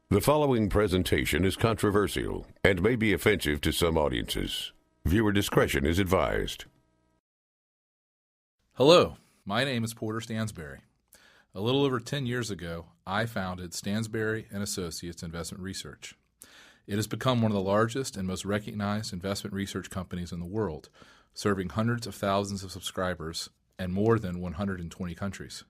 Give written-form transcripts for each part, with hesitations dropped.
The following presentation is controversial and may be offensive to some audiences. Viewer discretion is advised. Hello, my name is Porter Stansberry. A little over 10 years ago, I founded Stansberry & Associates Investment Research. It has become one of the largest and most recognized investment research companies in the world, serving hundreds of thousands of subscribers and more than 120 countries.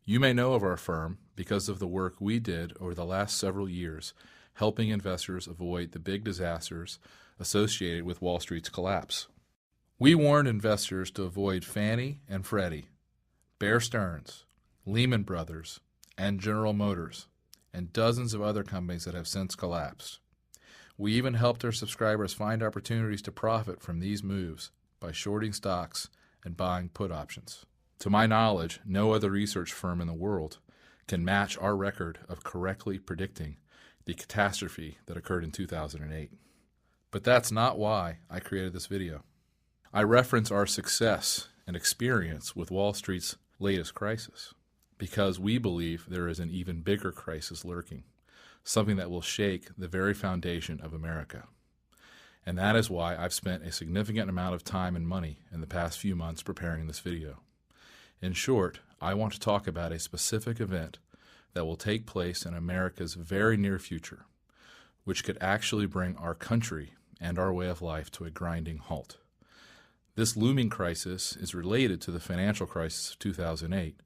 You may know of our firm because of the work we did over the last several years helping investors avoid the big disasters associated with Wall Street's collapse. We warned investors to avoid Fannie and Freddie, Bear Stearns, Lehman Brothers, and General Motors, and dozens of other companies that have since collapsed. We even helped our subscribers find opportunities to profit from these moves by shorting stocks and buying put options. To my knowledge, no other research firm in the world can match our record of correctly predicting the catastrophe that occurred in 2008. But that's not why I created this video. I reference our success and experience with Wall Street's latest crisis because we believe there is an even bigger crisis lurking, something that will shake the very foundation of America. And that is why I've spent a significant amount of time and money in the past few months preparing this video. In short, I want to talk about a specific event that will take place in America's very near future, which could actually bring our country and our way of life to a grinding halt. This looming crisis is related to the financial crisis of 2008,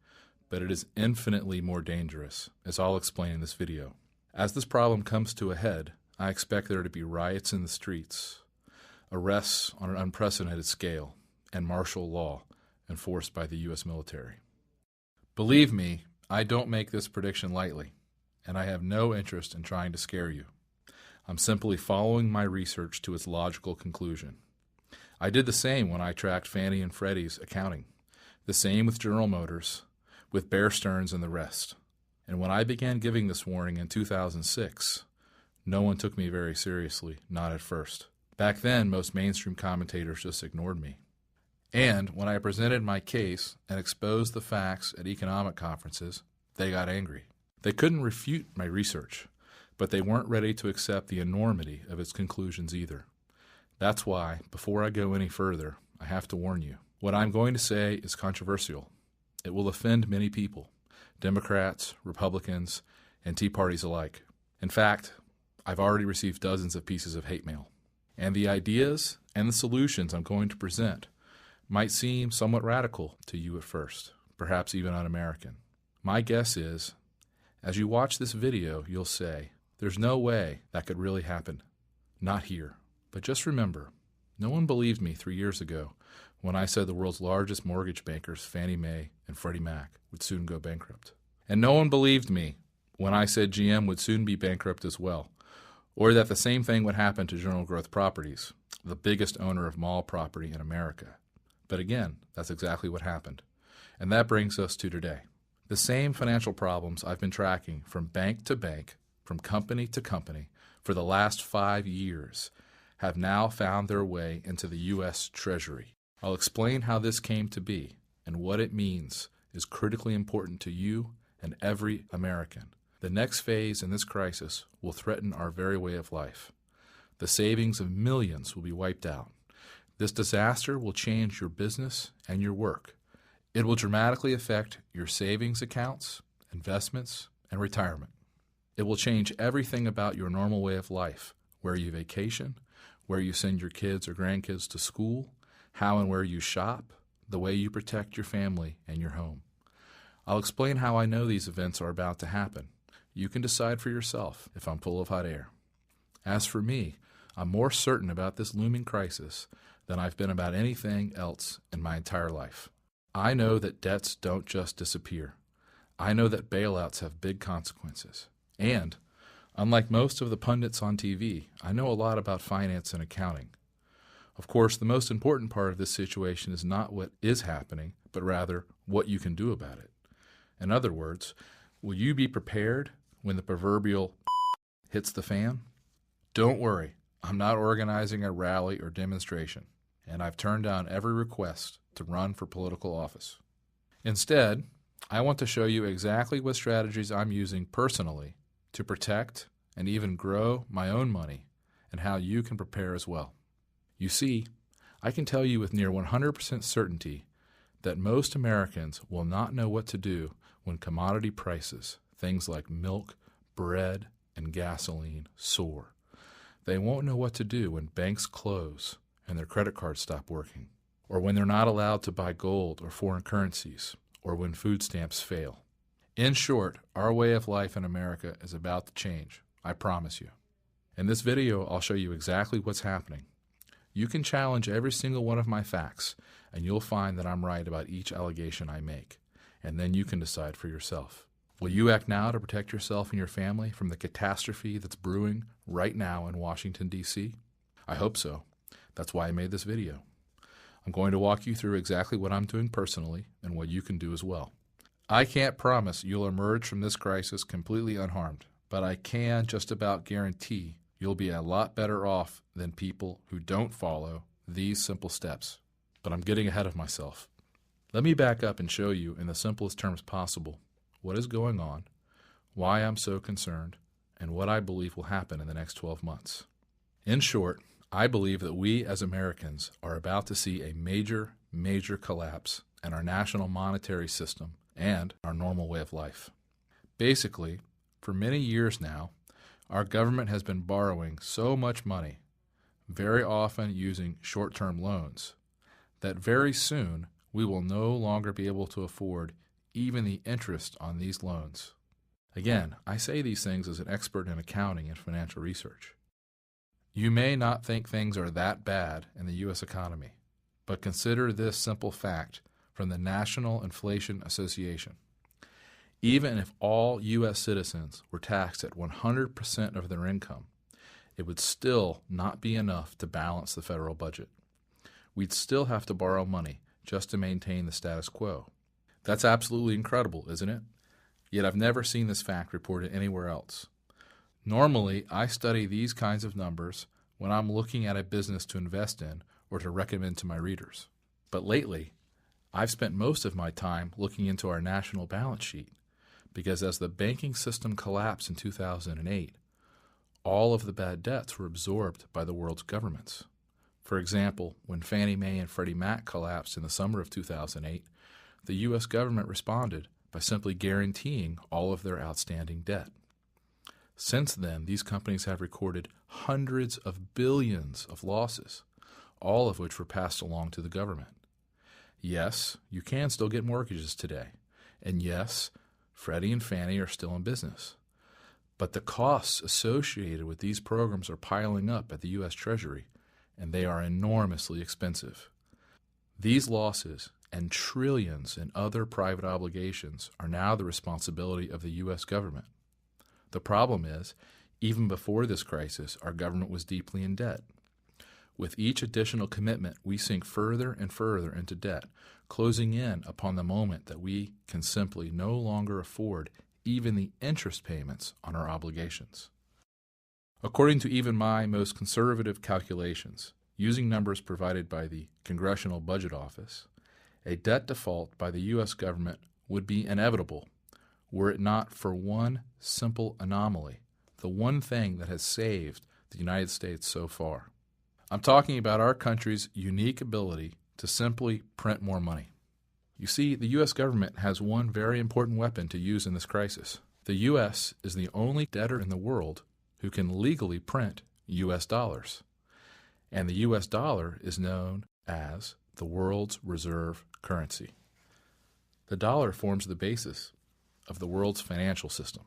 but it is infinitely more dangerous, as I'll explain in this video. As this problem comes to a head, I expect there to be riots in the streets, arrests on an unprecedented scale, and martial law enforced by the U.S. military. Believe me, I don't make this prediction lightly, and I have no interest in trying to scare you. I'm simply following my research to its logical conclusion. I did the same when I tracked Fannie and Freddie's accounting, the same with General Motors, with Bear Stearns and the rest. And when I began giving this warning in 2006, no one took me very seriously, not at first. Back then, most mainstream commentators just ignored me. And when I presented my case and exposed the facts at economic conferences, they got angry. They couldn't refute my research, but they weren't ready to accept the enormity of its conclusions either. That's why, before I go any further, I have to warn you. What I'm going to say is controversial. It will offend many people, Democrats, Republicans, and Tea Parties alike. In fact, I've already received dozens of pieces of hate mail. And the ideas and the solutions I'm going to present might seem somewhat radical to you at first, perhaps even un-American. My guess is, as you watch this video, you'll say, there's no way that could really happen. Not here. But just remember, no one believed me 3 years ago when I said the world's largest mortgage bankers, Fannie Mae and Freddie Mac, would soon go bankrupt. And no one believed me when I said GM would soon be bankrupt as well, or that the same thing would happen to General Growth Properties, the biggest owner of mall property in America. But again, that's exactly what happened. And that brings us to today. The same financial problems I've been tracking from bank to bank, from company to company, for the last 5 years have now found their way into the U.S. Treasury. I'll explain how this came to be and what it means is critically important to you and every American. The next phase in this crisis will threaten our very way of life. The savings of millions will be wiped out. This disaster will change your business and your work. It will dramatically affect your savings accounts, investments, and retirement. It will change everything about your normal way of life, where you vacation, where you send your kids or grandkids to school, how and where you shop, the way you protect your family and your home. I'll explain how I know these events are about to happen. You can decide for yourself if I'm full of hot air. As for me, I'm more certain about this looming crisis than I've been about anything else in my entire life. I know that debts don't just disappear. I know that bailouts have big consequences. And, unlike most of the pundits on TV, I know a lot about finance and accounting. Of course, the most important part of this situation is not what is happening, but rather what you can do about it. In other words, will you be prepared when the proverbial hits the fan? Don't worry, I'm not organizing a rally or demonstration, and I've turned down every request to run for political office. Instead, I want to show you exactly what strategies I'm using personally to protect and even grow my own money and how you can prepare as well. You see, I can tell you with near 100% certainty that most Americans will not know what to do when commodity prices, things like milk, bread, and gasoline, soar. They won't know what to do when banks close and their credit cards stop working, or when they're not allowed to buy gold or foreign currencies, or when food stamps fail. In short, our way of life in America is about to change, I promise you. In this video, I'll show you exactly what's happening. You can challenge every single one of my facts, and you'll find that I'm right about each allegation I make, and then you can decide for yourself. Will you act now to protect yourself and your family from the catastrophe that's brewing right now in Washington, D.C.? I hope so. That's why I made this video. I'm going to walk you through exactly what I'm doing personally and what you can do as well. I can't promise you'll emerge from this crisis completely unharmed, but I can just about guarantee you'll be a lot better off than people who don't follow these simple steps. But I'm getting ahead of myself. Let me back up and show you in the simplest terms possible what is going on, why I'm so concerned, and what I believe will happen in the next 12 months. In short, I believe that we as Americans are about to see a major collapse in our national monetary system and our normal way of life. Basically, for many years now, our government has been borrowing so much money, very often using short-term loans, that very soon we will no longer be able to afford even the interest on these loans. Again, I say these things as an expert in accounting and financial research. You may not think things are that bad in the U.S. economy, but consider this simple fact from the National Inflation Association. Even if all U.S. citizens were taxed at 100% of their income, it would still not be enough to balance the federal budget. We'd still have to borrow money just to maintain the status quo. That's absolutely incredible, isn't it? Yet I've never seen this fact reported anywhere else. Normally, I study these kinds of numbers when I'm looking at a business to invest in or to recommend to my readers. But lately, I've spent most of my time looking into our national balance sheet because as the banking system collapsed in 2008, all of the bad debts were absorbed by the world's governments. For example, when Fannie Mae and Freddie Mac collapsed in the summer of 2008, the U.S. government responded by simply guaranteeing all of their outstanding debt. Since then, these companies have recorded hundreds of billions of losses, all of which were passed along to the government. Yes, you can still get mortgages today, and yes, Freddie and Fannie are still in business. But the costs associated with these programs are piling up at the U.S. Treasury, and they are enormously expensive. These losses and trillions in other private obligations are now the responsibility of the U.S. government. The problem is, even before this crisis, our government was deeply in debt. With each additional commitment, we sink further and further into debt, closing in upon the moment that we can simply no longer afford even the interest payments on our obligations. According to even my most conservative calculations, using numbers provided by the Congressional Budget Office, a debt default by the U.S. government would be inevitable were it not for one simple anomaly, the one thing that has saved the United States so far. I'm talking about our country's unique ability to simply print more money. You see, the U.S. government has one very important weapon to use in this crisis. The U.S. is the only debtor in the world who can legally print U.S. dollars. And the U.S. dollar is known as the world's reserve currency. The dollar forms the basis of the world's financial system.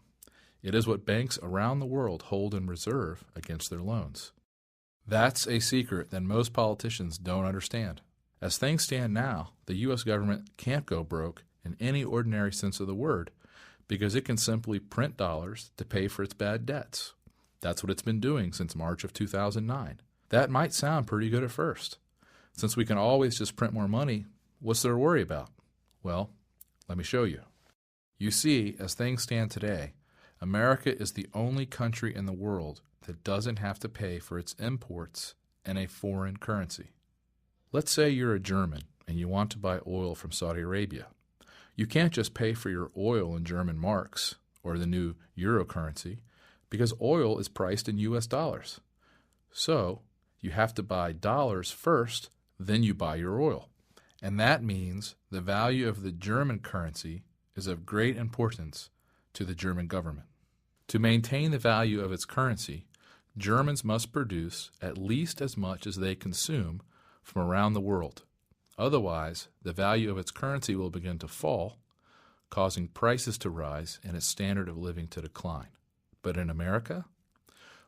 It is what banks around the world hold in reserve against their loans. That's a secret that most politicians don't understand. As things stand now, the U.S. government can't go broke in any ordinary sense of the word because it can simply print dollars to pay for its bad debts. That's what it's been doing since March of 2009. That might sound pretty good at first. Since we can always just print more money, what's there to worry about? Well, let me show you. You see, as things stand today, America is the only country in the world that doesn't have to pay for its imports in a foreign currency. Let's say you're a German and you want to buy oil from Saudi Arabia. You can't just pay for your oil in German marks or the new euro currency. because oil is priced in U.S. dollars. So you have to buy dollars first, then you buy your oil. And that means the value of the German currency is of great importance to the German government. To maintain the value of its currency, Germans must produce at least as much as they consume from around the world. Otherwise, the value of its currency will begin to fall, causing prices to rise and its standard of living to decline. But in America,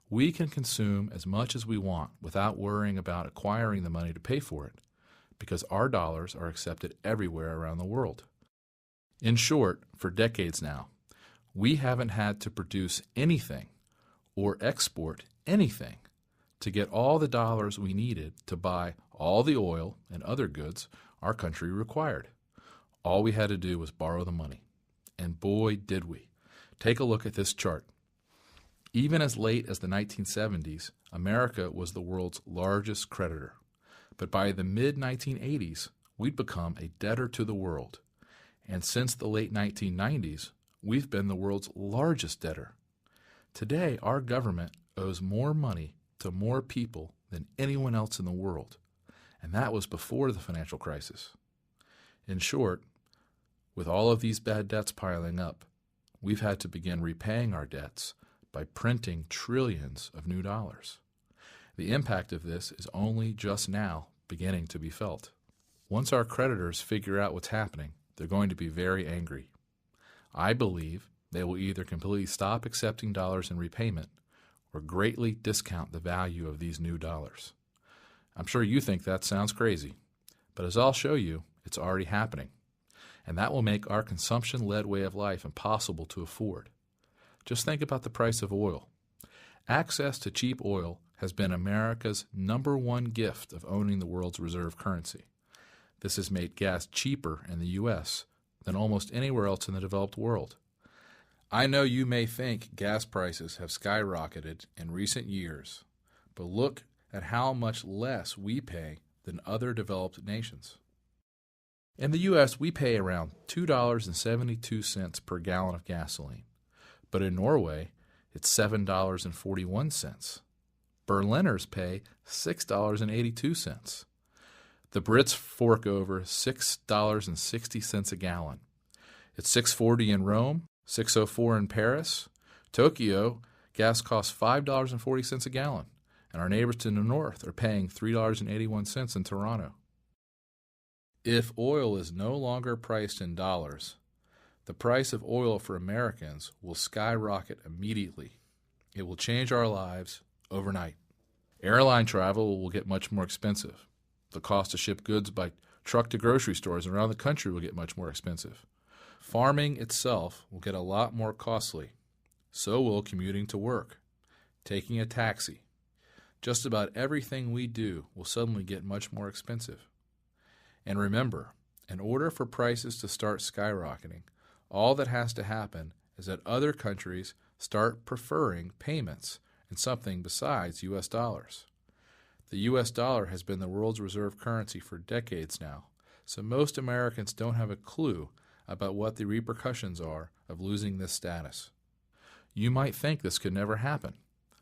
we can consume as much as we want without worrying about acquiring the money to pay for it, because our dollars are accepted everywhere around the world. In short, for decades now, we haven't had to produce anything or export anything to get all the dollars we needed to buy all the oil and other goods our country required. All we had to do was borrow the money. And boy, did we. Take a look at this chart. Even as late as the 1970s, America was the world's largest creditor. But by the mid-1980s, we'd become a debtor to the world. And since the late 1990s, we've been the world's largest debtor. Today, our government owes more money to more people than anyone else in the world. And that was before the financial crisis. In short, with all of these bad debts piling up, we've had to begin repaying our debts by printing trillions of new dollars. The impact of this is only just now beginning to be felt. Once our creditors figure out what's happening, they're going to be very angry. I believe they will either completely stop accepting dollars in repayment or greatly discount the value of these new dollars. I'm sure you think that sounds crazy, but as I'll show you, it's already happening. And that will make our consumption-led way of life impossible to afford. Just think about the price of oil. Access to cheap oil has been America's #1 gift of owning the world's reserve currency. This has made gas cheaper in the U.S. than almost anywhere else in the developed world. I know you may think gas prices have skyrocketed in recent years, but look at how much less we pay than other developed nations. In the U.S., we pay around $2.72 per gallon of gasoline, but in Norway, it's $7.41. Berliners pay $6.82. The Brits fork over $6.60 a gallon. It's $6.40 in Rome, $6.04 in Paris. Tokyo, gas costs $5.40 a gallon, and our neighbors to the north are paying $3.81 in Toronto. If oil is no longer priced in dollars, the price of oil for Americans will skyrocket immediately. It will change our lives overnight. Airline travel will get much more expensive. The cost to ship goods by truck to grocery stores around the country will get much more expensive. Farming itself will get a lot more costly. So will commuting to work, taking a taxi. Just about everything we do will suddenly get much more expensive. And remember, in order for prices to start skyrocketing, all that has to happen is that other countries start preferring payments in something besides U.S. dollars. The U.S. dollar has been the world's reserve currency for decades now, so most Americans don't have a clue about what the repercussions are of losing this status. You might think this could never happen,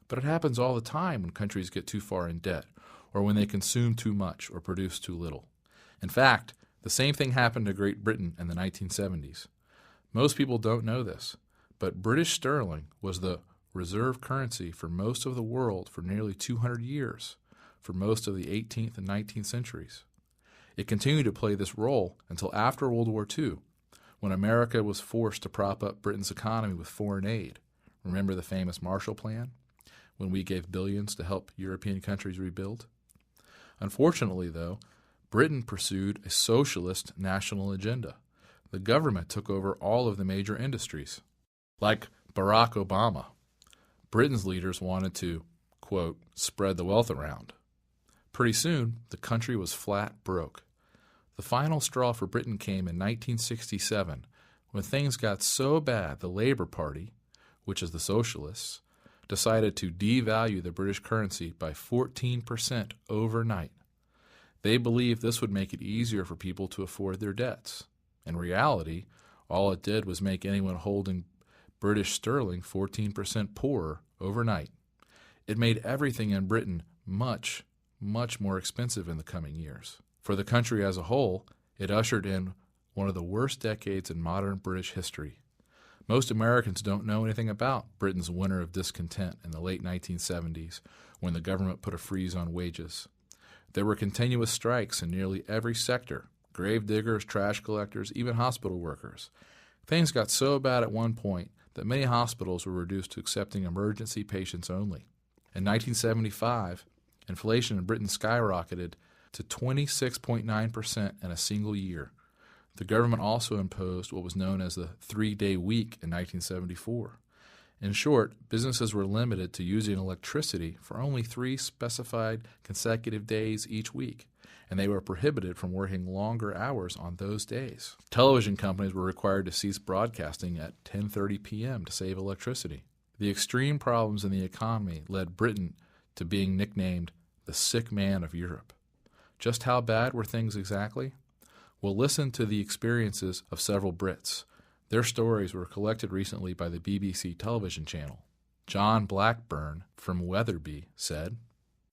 but it happens all the time when countries get too far in debt, or when they consume too much or produce too little. In fact, the same thing happened to Great Britain in the 1970s. Most people don't know this, but British sterling was the reserve currency for most of the world for nearly 200 years, for most of the 18th and 19th centuries. It continued to play this role until after World War II, when America was forced to prop up Britain's economy with foreign aid. Remember the famous Marshall Plan, when we gave billions to help European countries rebuild? Unfortunately, though, Britain pursued a socialist national agenda. The government took over all of the major industries. Like Barack Obama, Britain's leaders wanted to, quote, spread the wealth around. Pretty soon, the country was flat broke. The final straw for Britain came in 1967, when things got so bad the Labour Party, which is the socialists, decided to devalue the British currency by 14% overnight. They believed this would make it easier for people to afford their debts. In reality, all it did was make anyone holding British sterling 14% poorer overnight. It made everything in Britain much, much more expensive in the coming years. For the country as a whole, it ushered in one of the worst decades in modern British history. Most Americans don't know anything about Britain's winter of discontent in the late 1970s when the government put a freeze on wages. There were continuous strikes in nearly every sector: gravediggers, trash collectors, even hospital workers. Things got so bad at one point that many hospitals were reduced to accepting emergency patients only. In 1975, inflation in Britain skyrocketed to 26.9% in a single year. The government also imposed what was known as the 3-day week in 1974. In short, businesses were limited to using electricity for only 3 specified consecutive days each week, and they were prohibited from working longer hours on those days. Television companies were required to cease broadcasting at 10:30 p.m. to save electricity. The extreme problems in the economy led Britain to being nicknamed the sick man of Europe. Just how bad were things exactly? Well, listen to the experiences of several Brits. Their stories were collected recently by the BBC television channel. John Blackburn from Wetherby said,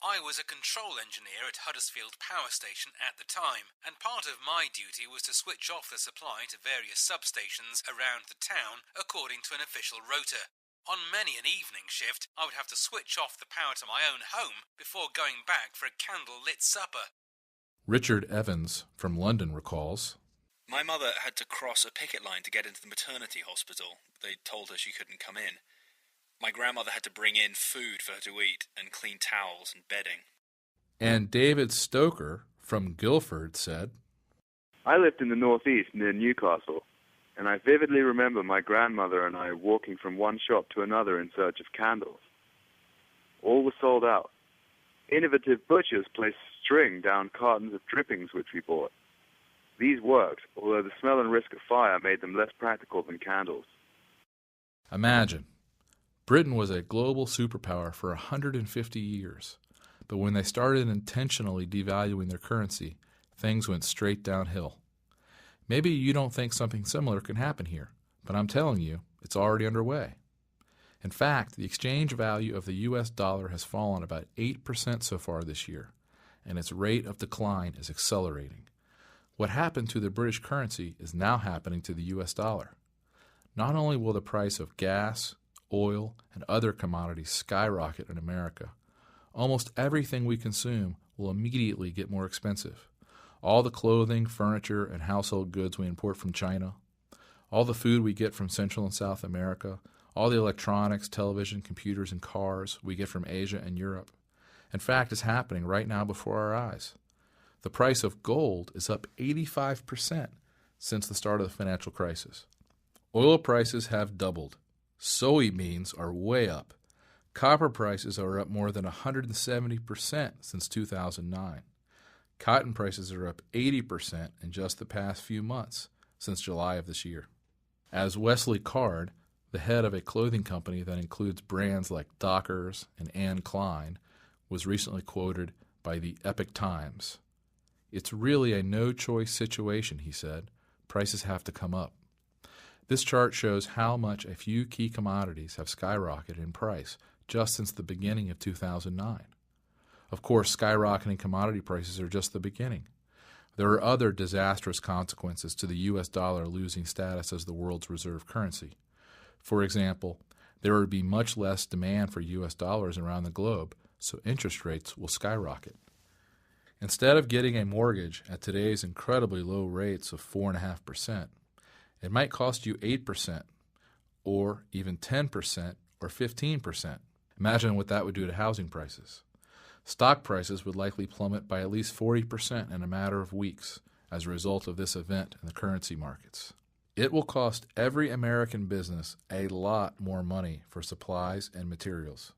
I was a control engineer at Huddersfield Power Station at the time, and part of my duty was to switch off the supply to various substations around the town according to an official rota. On many an evening shift, I would have to switch off the power to my own home before going back for a candle-lit supper. Richard Evans from London recalls, My mother had to cross a picket line to get into the maternity hospital. They told her she couldn't come in. My grandmother had to bring in food for her to eat and clean towels and bedding. And David Stoker from Guildford said, I lived in the northeast near Newcastle, and I vividly remember my grandmother and I walking from one shop to another in search of candles. All were sold out. Innovative butchers placed string down cartons of drippings which we bought. These worked, although the smell and risk of fire made them less practical than candles. Imagine, Britain was a global superpower for 150 years, but when they started intentionally devaluing their currency, things went straight downhill. Maybe you don't think something similar can happen here, but I'm telling you, it's already underway. In fact, the exchange value of the U.S. dollar has fallen about 8% so far this year, and its rate of decline is accelerating. What happened to the British currency is now happening to the U.S. dollar. Not only will the price of gas, oil, and other commodities skyrocket in America, almost everything we consume will immediately get more expensive. All the clothing, furniture, and household goods we import from China, all the food we get from Central and South America, all the electronics, television, computers, and cars we get from Asia and Europe. In fact, it's happening right now before our eyes. The price of gold is up 85% since the start of the financial crisis. Oil prices have doubled. Soybeans are way up. Copper prices are up more than 170% since 2009. Cotton prices are up 80% in just the past few months, since July of this year. As Wesley Card, the head of a clothing company that includes brands like Dockers and Anne Klein, was recently quoted by the Epoch Times. It's really a no-choice situation, he said. Prices have to come up. This chart shows how much a few key commodities have skyrocketed in price just since the beginning of 2009. Of course, skyrocketing commodity prices are just the beginning. There are other disastrous consequences to the U.S. dollar losing status as the world's reserve currency. For example, there would be much less demand for U.S. dollars around the globe, so interest rates will skyrocket. Instead of getting a mortgage at today's incredibly low rates of 4.5%, it might cost you 8%, or even 10%, or 15%. Imagine what that would do to housing prices. Stock prices would likely plummet by at least 40% in a matter of weeks as a result of this event in the currency markets. It will cost every American business a lot more money for supplies and materials.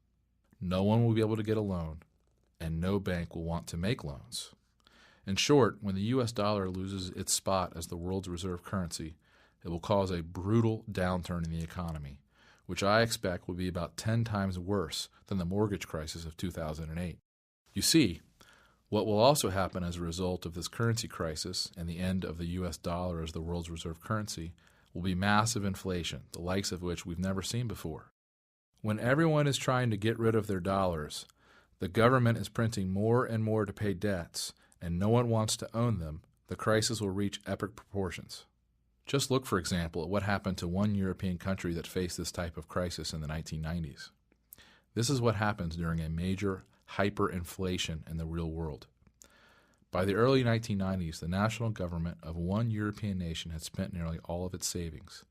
No one will be able to get a loan, and no bank will want to make loans. In short, when the U.S. dollar loses its spot as the world's reserve currency, it will cause a brutal downturn in the economy, which I expect will be about 10 times worse than the mortgage crisis of 2008. You see, what will also happen as a result of this currency crisis and the end of the U.S. dollar as the world's reserve currency will be massive inflation, the likes of which we've never seen before. When everyone is trying to get rid of their dollars, the government is printing more and more to pay debts, and no one wants to own them, the crisis will reach epic proportions. Just look, for example, at what happened to one European country that faced this type of crisis in the 1990s. This is what happens during a major hyperinflation in the real world. By the early 1990s, the national government of one European nation had spent nearly all of its savings.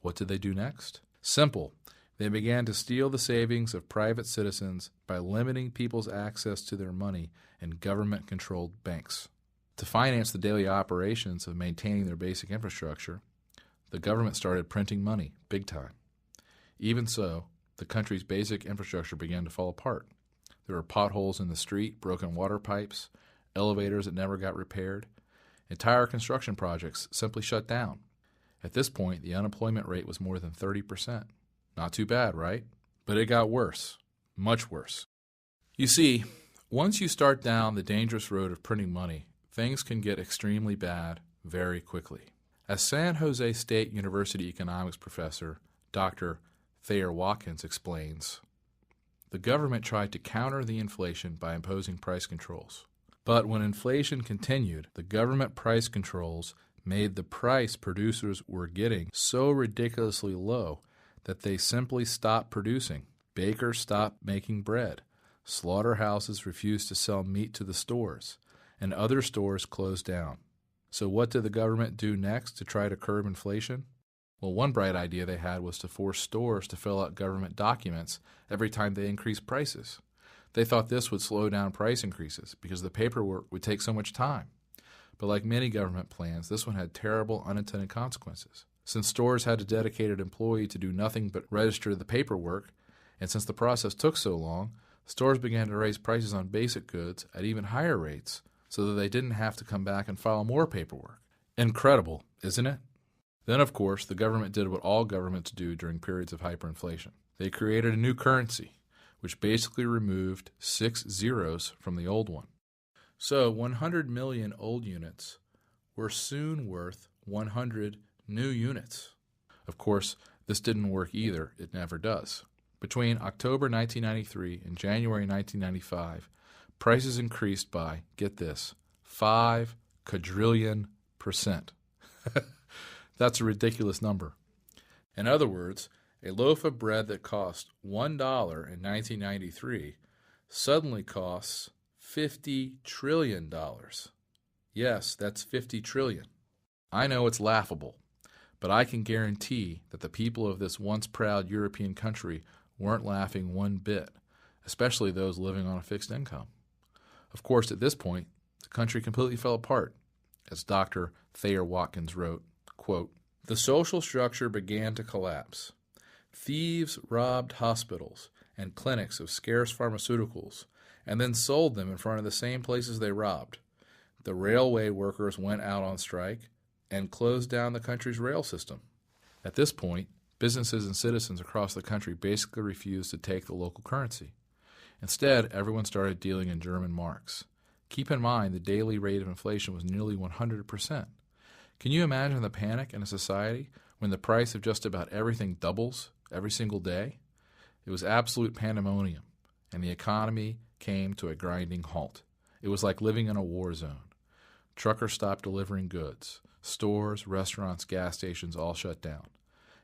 What did they do next? Simple. They began to steal the savings of private citizens by limiting people's access to their money in government-controlled banks. To finance the daily operations of maintaining their basic infrastructure, the government started printing money big time. Even so, the country's basic infrastructure began to fall apart. There were potholes in the street, broken water pipes, elevators that never got repaired. Entire construction projects simply shut down. At this point, the unemployment rate was more than 30%. Not too bad, right? But it got worse, much worse. You see, once you start down the dangerous road of printing money, things can get extremely bad very quickly. As San Jose State University economics professor Dr. Thayer Watkins explains, the government tried to counter the inflation by imposing price controls. But when inflation continued, the government price controls made the price producers were getting so ridiculously low that they simply stopped producing. Bakers stopped making bread. Slaughterhouses refused to sell meat to the stores, and other stores closed down. So what did the government do next to try to curb inflation? Well, one bright idea they had was to force stores to fill out government documents every time they increased prices. They thought this would slow down price increases because the paperwork would take so much time. But like many government plans, this one had terrible unintended consequences. Since stores had a dedicated employee to do nothing but register the paperwork, and since the process took so long, stores began to raise prices on basic goods at even higher rates so that they didn't have to come back and file more paperwork. Incredible, isn't it? Then, of course, the government did what all governments do during periods of hyperinflation. They created a new currency, which basically removed 6 zeros from the old one. So 100 million old units were soon worth 100 new units. Of course, this didn't work either. It never does. Between October 1993 and January 1995, prices increased by, get this, 5 quadrillion %. That's a ridiculous number. In other words, a loaf of bread that cost $1 in 1993 suddenly costs $50 trillion. Yes, that's 50 trillion. I know it's laughable, but I can guarantee that the people of this once proud European country weren't laughing one bit, especially those living on a fixed income. Of course, at this point, the country completely fell apart. As Dr. Thayer Watkins wrote, quote, "The social structure began to collapse. Thieves robbed hospitals and clinics of scarce pharmaceuticals and then sold them in front of the same places they robbed. The railway workers went out on strike and closed down the country's rail system." At this point, businesses and citizens across the country basically refused to take the local currency. Instead, everyone started dealing in German marks. Keep in mind the daily rate of inflation was nearly 100%. Can you imagine the panic in a society when the price of just about everything doubles every single day? It was absolute pandemonium, and the economy came to a grinding halt. It was like living in a war zone. Truckers stopped delivering goods. Stores, restaurants, gas stations all shut down.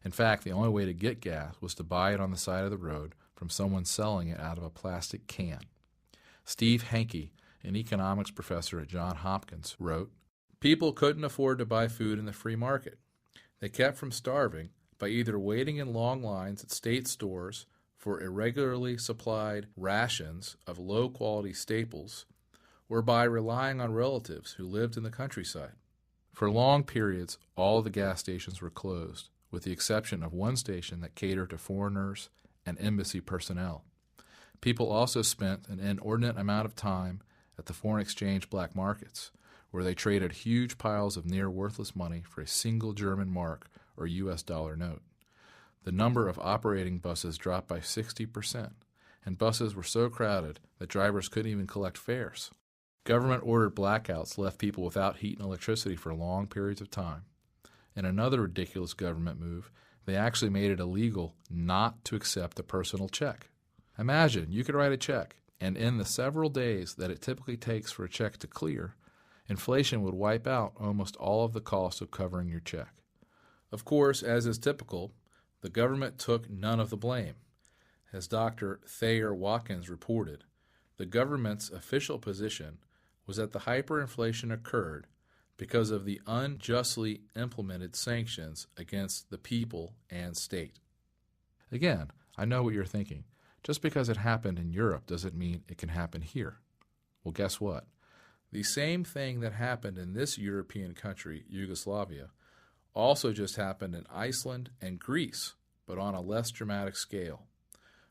In fact, the only way to get gas was to buy it on the side of the road from someone selling it out of a plastic can. Steve Henke, an economics professor at Johns Hopkins, wrote, "People couldn't afford to buy food in the free market. They kept from starving by either waiting in long lines at state stores for irregularly supplied rations of low-quality staples or by relying on relatives who lived in the countryside. For long periods, all of the gas stations were closed, with the exception of one station that catered to foreigners and embassy personnel. People also spent an inordinate amount of time at the foreign exchange black markets, where they traded huge piles of near-worthless money for a single German mark or U.S. dollar note. The number of operating buses dropped by 60%, and buses were so crowded that drivers couldn't even collect fares. Government-ordered blackouts left people without heat and electricity for long periods of time. In another ridiculous government move, They actually made it illegal not to accept a personal check. Imagine you could write a check, and in the several days that it typically takes for a check to clear, inflation would wipe out almost all of the cost of covering your check. Of course, as is typical, the government took none of the blame. As Dr. Thayer Watkins reported, the government's official position was that the hyperinflation occurred because of the unjustly implemented sanctions against the people and state. Again, I know what you're thinking. Just because it happened in Europe doesn't mean it can happen here. Well, guess what? The same thing that happened in this European country, Yugoslavia, also just happened in Iceland and Greece, but on a less dramatic scale.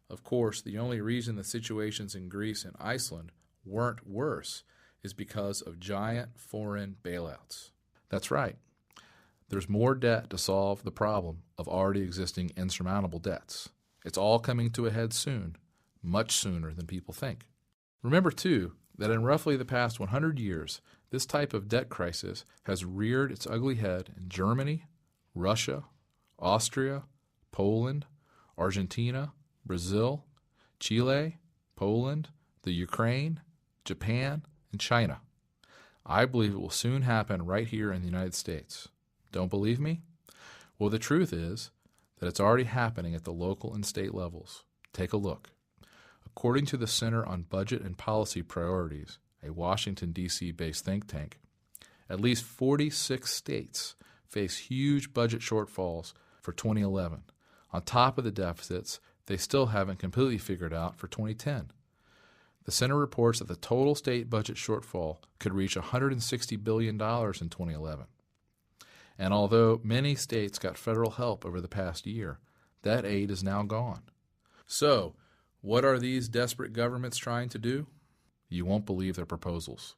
Of course, the only reason the situations in Greece and Iceland weren't worse is because of giant foreign bailouts. That's right. There's more debt to solve the problem of already existing insurmountable debts. It's all coming to a head soon, much sooner than people think. Remember, too, that in roughly the past 100 years, this type of debt crisis has reared its ugly head in Germany, Russia, Austria, Poland, Argentina, Brazil, Chile, Poland, the Ukraine, Japan, and China. I believe it will soon happen right here in the United States. Don't believe me? Well, the truth is that it's already happening at the local and state levels. Take a look. According to the Center on Budget and Policy Priorities, a Washington, D.C. based think tank, at least 46 states face huge budget shortfalls for 2011, on top of the deficits they still haven't completely figured out for 2010. The center reports that the total state budget shortfall could reach $160 billion in 2011. And although many states got federal help over the past year, that aid is now gone. So, what are these desperate governments trying to do? You won't believe their proposals.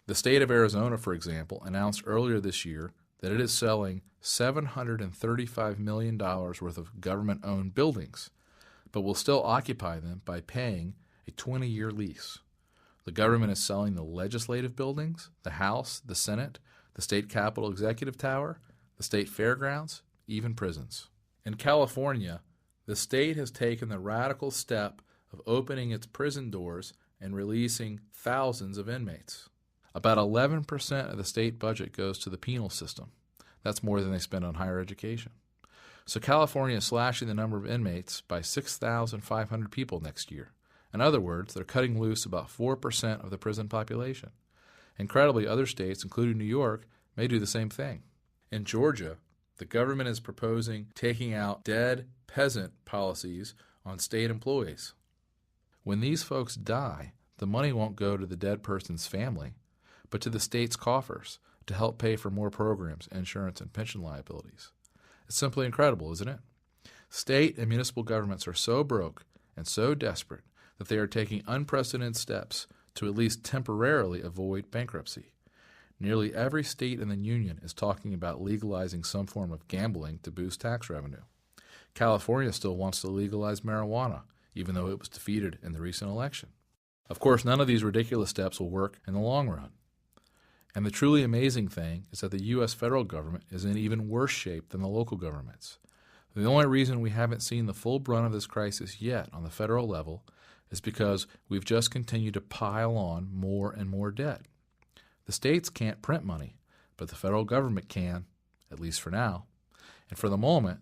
The state of Arizona, for example, announced earlier this year that it is selling $735 million worth of government-owned buildings, but will still occupy them by paying a 20-year lease. The government is selling the legislative buildings, the House, the Senate, the state Capitol Executive Tower, the state fairgrounds, even prisons. In California, the state has taken the radical step of opening its prison doors and releasing thousands of inmates. About 11% of the state budget goes to the penal system. That's more than they spend on higher education. So California is slashing the number of inmates by 6,500 people next year. In other words, they're cutting loose about 4% of the prison population. Incredibly, other states, including New York, may do the same thing. In Georgia, the government is proposing taking out dead peasant policies on state employees. When these folks die, the money won't go to the dead person's family, but to the state's coffers to help pay for more programs, insurance, and pension liabilities. It's simply incredible, isn't it? State and municipal governments are so broke and so desperate that they are taking unprecedented steps to at least temporarily avoid bankruptcy. Nearly every state in the union is talking about legalizing some form of gambling to boost tax revenue. California still wants to legalize marijuana, even though it was defeated in the recent election. Of course, none of these ridiculous steps will work in the long run. And the truly amazing thing is that the U.S. federal government is in even worse shape than the local governments. The only reason we haven't seen the full brunt of this crisis yet on the federal level is because we've just continued to pile on more and more debt. The states can't print money, but the federal government can, at least for now. And for the moment,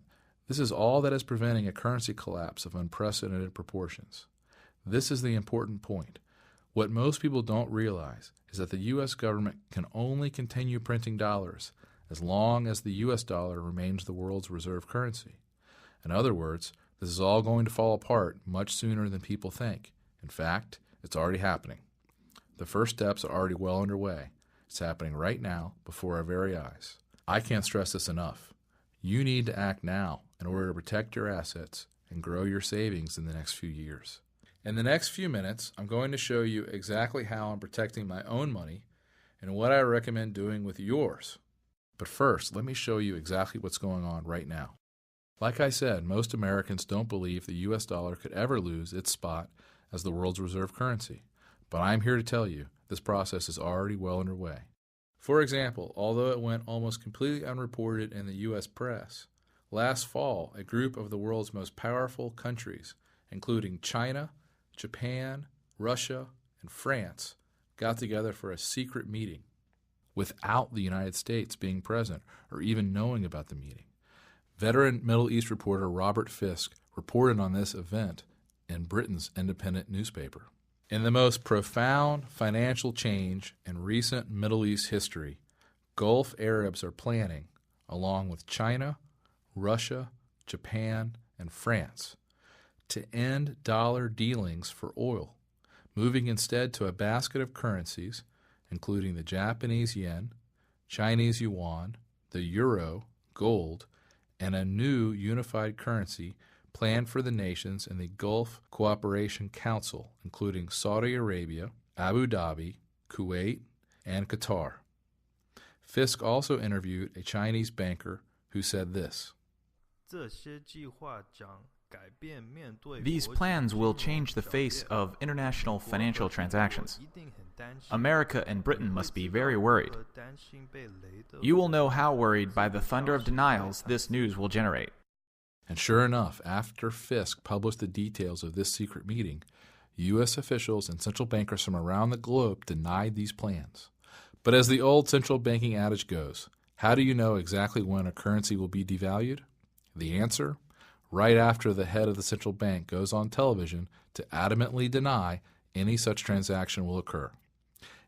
this is all that is preventing a currency collapse of unprecedented proportions. This is the important point. What most people don't realize is that the U.S. government can only continue printing dollars as long as the U.S. dollar remains the world's reserve currency. In other words, this is all going to fall apart much sooner than people think. In fact, it's already happening. The first steps are already well underway. It's happening right now before our very eyes. I can't stress this enough. You need to act now in order to protect your assets and grow your savings in the next few years. In the next few minutes, I'm going to show you exactly how I'm protecting my own money and what I recommend doing with yours. But first, let me show you exactly what's going on right now. Like I said, most Americans don't believe the U.S. dollar could ever lose its spot as the world's reserve currency. But I'm here to tell you this process is already well underway. For example, although it went almost completely unreported in the U.S. press, Last fall, a group of the world's most powerful countries, including China, Japan, Russia, and France, got together for a secret meeting without the United States being present or even knowing about the meeting. Veteran Middle East reporter Robert Fisk reported on this event in Britain's independent newspaper. In the most profound financial change in recent Middle East history, Gulf Arabs are planning, along with China, Russia, Japan, and France, to end dollar dealings for oil, moving instead to a basket of currencies, including the Japanese yen, Chinese yuan, the euro, gold, and a new unified currency planned for the nations in the Gulf Cooperation Council, including Saudi Arabia, Abu Dhabi, Kuwait, and Qatar. Fisk also interviewed a Chinese banker who said this: These plans will change the face of international financial transactions. America and Britain must be very worried. You will know how worried by the thunder of denials this news will generate. And sure enough, after Fisk published the details of this secret meeting, U.S. officials and central bankers from around the globe denied these plans. But as the old central banking adage goes, how do you know exactly when a currency will be devalued? The answer? Right after the head of the central bank goes on television to adamantly deny any such transaction will occur.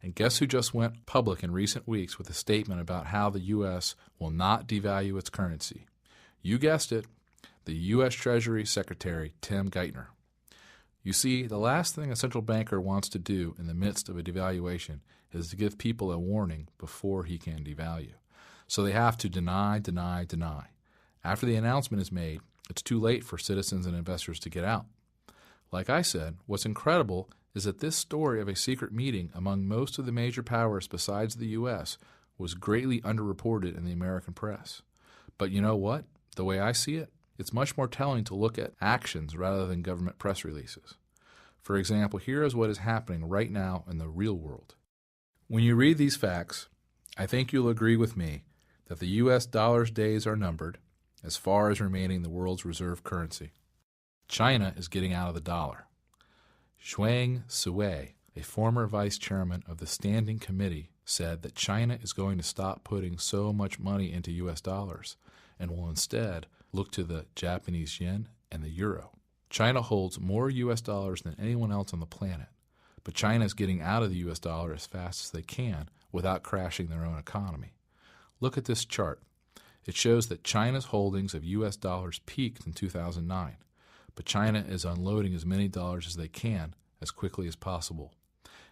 And guess who just went public in recent weeks with a statement about how the U.S. will not devalue its currency? You guessed it, the U.S. Treasury Secretary Tim Geithner. You see, the last thing a central banker wants to do in the midst of a devaluation is to give people a warning before he can devalue. So they have to deny. After the announcement is made, it's too late for citizens and investors to get out. Like I said, what's incredible is that this story of a secret meeting among most of the major powers besides the U.S. was greatly underreported in the American press. But you know what? The way I see it, it's much more telling to look at actions rather than government press releases. For example, here is what is happening right now in the real world. When you read these facts, I think you'll agree with me that the U.S. dollar's days are numbered as far as remaining the world's reserve currency. China is getting out of the dollar. Zhuang Sui, a former vice chairman of the Standing Committee, said that China is going to stop putting so much money into U.S. dollars and will instead look to the Japanese yen and the euro. China holds more U.S. dollars than anyone else on the planet, but China is getting out of the U.S. dollar as fast as they can without crashing their own economy. Look at this chart. It shows that China's holdings of U.S. dollars peaked in 2009, but China is unloading as many dollars as they can as quickly as possible.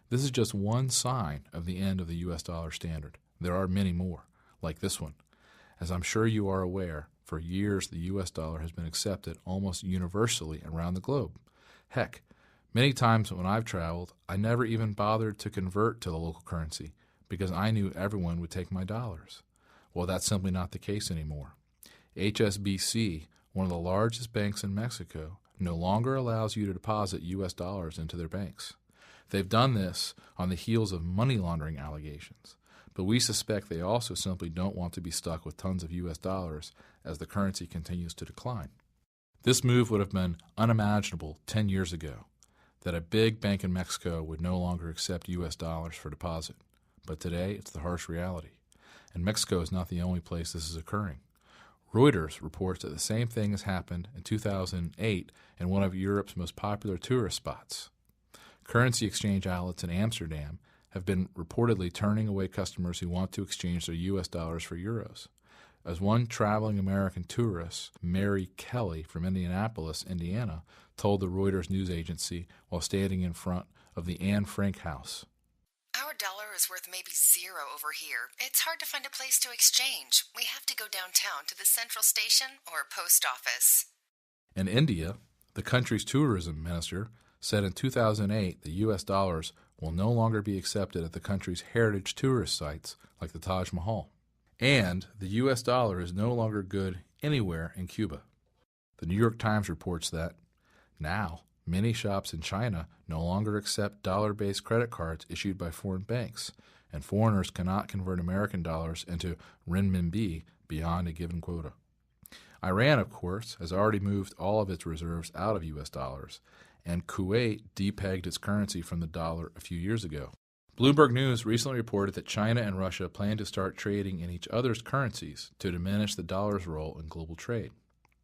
This is just one sign of the end of the U.S. dollar standard. There are many more, like this one. As I'm sure you are aware, for years the U.S. dollar has been accepted almost universally around the globe. Heck, many times when I've traveled, I never even bothered to convert to the local currency because I knew everyone would take my dollars. Well, that's simply not the case anymore. HSBC, one of the largest banks in Mexico, no longer allows you to deposit U.S. dollars into their banks. They've done this on the heels of money laundering allegations, but we suspect they also simply don't want to be stuck with tons of U.S. dollars as the currency continues to decline. This move would have been unimaginable 10 years ago, that a big bank in Mexico would no longer accept U.S. dollars for deposit. But today, it's the harsh reality. And Mexico is not the only place this is occurring. Reuters reports that the same thing has happened in 2008 in one of Europe's most popular tourist spots. Currency exchange outlets in Amsterdam have been reportedly turning away customers who want to exchange their U.S. dollars for euros. As one traveling American tourist, Mary Kelly from Indianapolis, Indiana, told the Reuters news agency while standing in front of the Anne Frank House. Our dollar is worth maybe zero over here. It's hard to find a place to exchange. We have to go downtown to the central station or post office. In India, the country's tourism minister said in 2008 the U.S. dollars will no longer be accepted at the country's heritage tourist sites like the Taj Mahal. And the U.S. dollar is no longer good anywhere in Cuba. The New York Times reports that now many shops in China no longer accept dollar-based credit cards issued by foreign banks, and foreigners cannot convert American dollars into renminbi beyond a given quota. Iran, of course, has already moved all of its reserves out of U.S. dollars, and Kuwait depegged its currency from the dollar a few years ago. Bloomberg News recently reported that China and Russia plan to start trading in each other's currencies to diminish the dollar's role in global trade.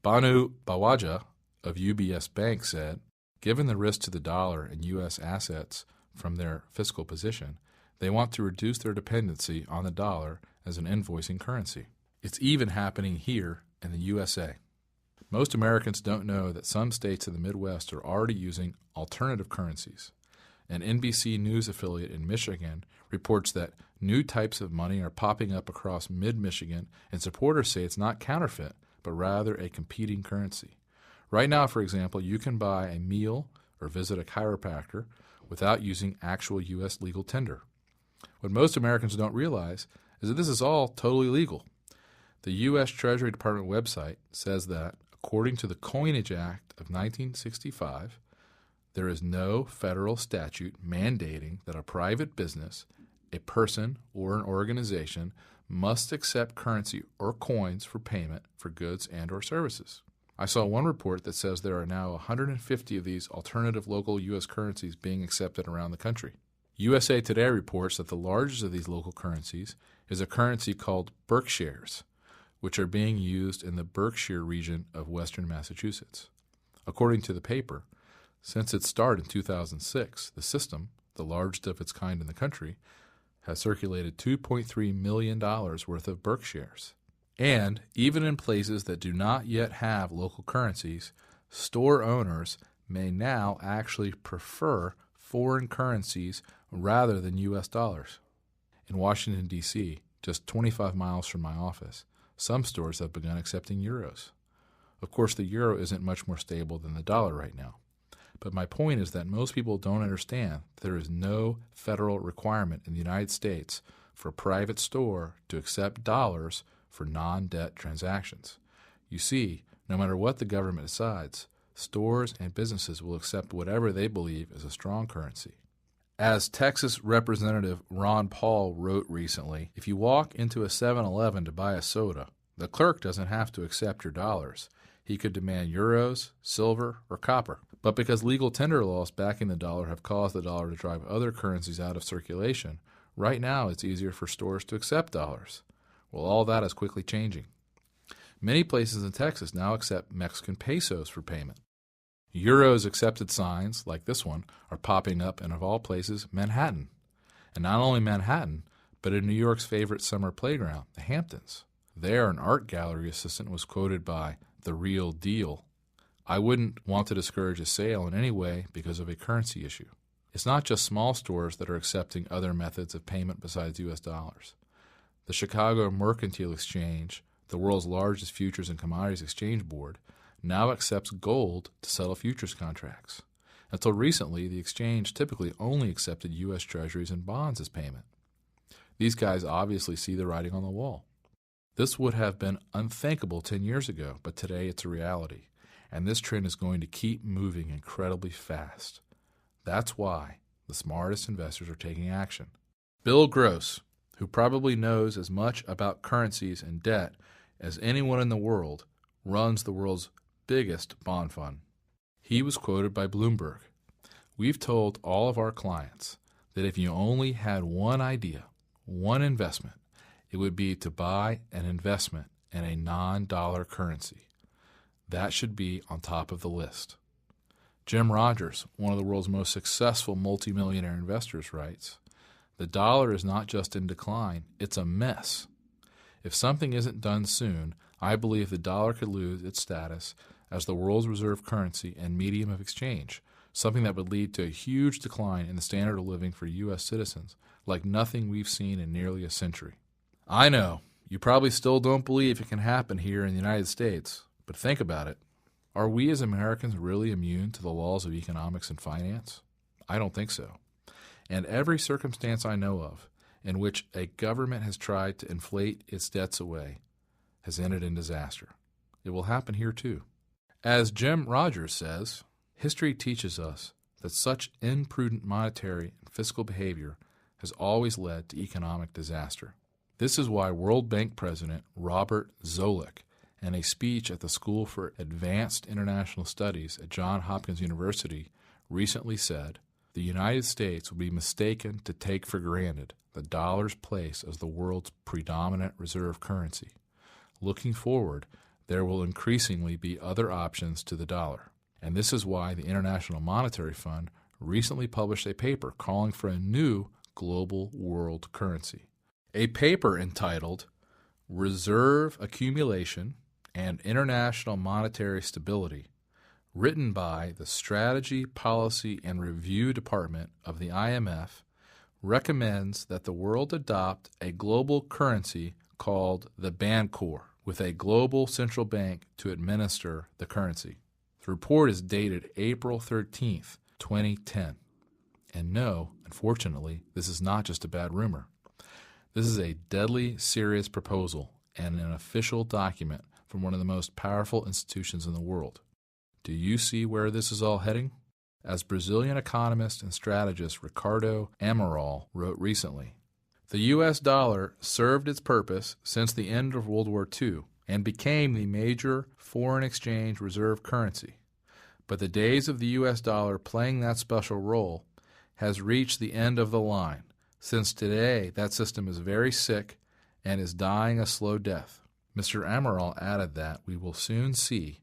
Banu Bawaja of UBS Bank said, given the risk to the dollar and U.S. assets from their fiscal position, they want to reduce their dependency on the dollar as an invoicing currency. It's even happening here in the USA. Most Americans don't know that some states in the Midwest are already using alternative currencies. An NBC News affiliate in Michigan reports that new types of money are popping up across mid-Michigan, and supporters say it's not counterfeit, but rather a competing currency. Right now, for example, you can buy a meal or visit a chiropractor without using actual U.S. legal tender. What most Americans don't realize is that this is all totally legal. The U.S. Treasury Department website says that, according to the Coinage Act of 1965, there is no federal statute mandating that a private business, a person, or an organization must accept currency or coins for payment for goods and or services. I saw one report that says there are now 150 of these alternative local U.S. currencies being accepted around the country. USA Today reports that the largest of these local currencies is a currency called Berkshires, which are being used in the Berkshire region of western Massachusetts. According to the paper, since its start in 2006, the system, the largest of its kind in the country, has circulated $2.3 million worth of Berkshires. And even in places that do not yet have local currencies, store owners may now actually prefer foreign currencies rather than U.S. dollars. In Washington, D.C., just 25 miles from my office, some stores have begun accepting euros. Of course, the euro isn't much more stable than the dollar right now. But my point is that most people don't understand that there is no federal requirement in the United States for a private store to accept dollars for non-debt transactions. You see, no matter what the government decides, stores and businesses will accept whatever they believe is a strong currency. As Texas Representative Ron Paul wrote recently, if you walk into a 7-Eleven to buy a soda, the clerk doesn't have to accept your dollars. He could demand euros, silver, or copper. But because legal tender laws backing the dollar have caused the dollar to drive other currencies out of circulation, right now it's easier for stores to accept dollars. Well, all that is quickly changing. Many places in Texas now accept Mexican pesos for payment. Euros accepted signs, like this one, are popping up in, of all places, Manhattan. And not only Manhattan, but in New York's favorite summer playground, the Hamptons. There, an art gallery assistant was quoted by "the real deal." I wouldn't want to discourage a sale in any way because of a currency issue. It's not just small stores that are accepting other methods of payment besides U.S. dollars. The Chicago Mercantile Exchange, the world's largest futures and commodities exchange board, now accepts gold to settle futures contracts. Until recently, the exchange typically only accepted U.S. Treasuries and bonds as payment. These guys obviously see the writing on the wall. This would have been unthinkable 10 years ago, but today it's a reality. And this trend is going to keep moving incredibly fast. That's why the smartest investors are taking action. Bill Gross, who probably knows as much about currencies and debt as anyone in the world, runs the world's biggest bond fund. He was quoted by Bloomberg. We've told all of our clients that if you only had one idea, one investment, it would be to buy an investment in a non-dollar currency. That should be on top of the list. Jim Rogers, one of the world's most successful multimillionaire investors, writes, "The dollar is not just in decline, it's a mess. If something isn't done soon, I believe the dollar could lose its status as the world's reserve currency and medium of exchange, something that would lead to a huge decline in the standard of living for U.S. citizens, like nothing we've seen in nearly a century." I know, you probably still don't believe it can happen here in the United States, but think about it. Are we as Americans really immune to the laws of economics and finance? I don't think so. And every circumstance I know of in which a government has tried to inflate its debts away has ended in disaster. It will happen here too. As Jim Rogers says, history teaches us that such imprudent monetary and fiscal behavior has always led to economic disaster. This is why World Bank President Robert Zoellick in a speech at the School for Advanced International Studies at Johns Hopkins University, recently said, "The United States will be mistaken to take for granted the dollar's place as the world's predominant reserve currency. Looking forward, there will increasingly be other options to the dollar." And this is why the International Monetary Fund recently published a paper calling for a new global world currency. A paper entitled Reserve Accumulation and International Monetary Stability, written by the Strategy, Policy, and Review Department of the IMF, recommends that the world adopt a global currency called the Bancor, with a global central bank to administer the currency. The report is dated April 13th, 2010. And no, unfortunately, this is not just a bad rumor. This is a deadly serious proposal and an official document from one of the most powerful institutions in the world. Do you see where this is all heading? As Brazilian economist and strategist Ricardo Amaral wrote recently, the U.S. dollar served its purpose since the end of World War II and became the major foreign exchange reserve currency. But the days of the U.S. dollar playing that special role has reached the end of the line, since today that system is very sick and is dying a slow death. Mr. Amaral added that we will soon see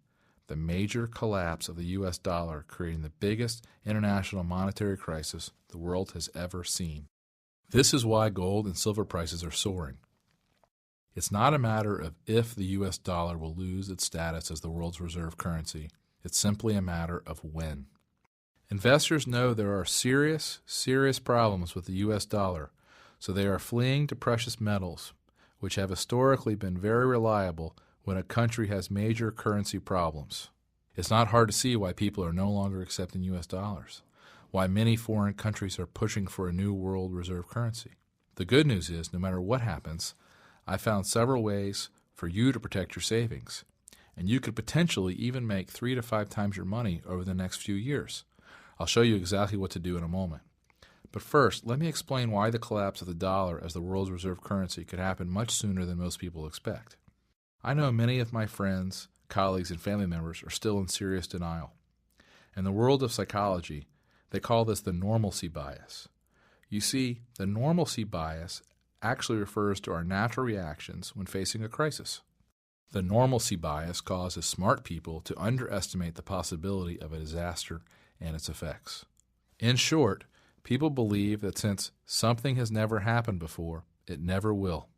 the major collapse of the U.S. dollar, creating the biggest international monetary crisis the world has ever seen. This is why gold and silver prices are soaring. It's not a matter of if the U.S. dollar will lose its status as the world's reserve currency. It's simply a matter of when. Investors know there are serious problems with the U.S. dollar, so they are fleeing to precious metals, which have historically been very reliable when a country has major currency problems. It's not hard to see why people are no longer accepting U.S. dollars, why many foreign countries are pushing for a new world reserve currency. The good news is, no matter what happens, I found several ways for you to protect your savings, and you could potentially even make 3 to 5 times your money over the next few years. I'll show you exactly what to do in a moment. But first, let me explain why the collapse of the dollar as the world's reserve currency could happen much sooner than most people expect. I know many of my friends, colleagues, and family members are still in serious denial. In the world of psychology, they call this the normalcy bias. You see, the normalcy bias actually refers to our natural reactions when facing a crisis. The normalcy bias causes smart people to underestimate the possibility of a disaster and its effects. In short, people believe that since something has never happened before, it never will.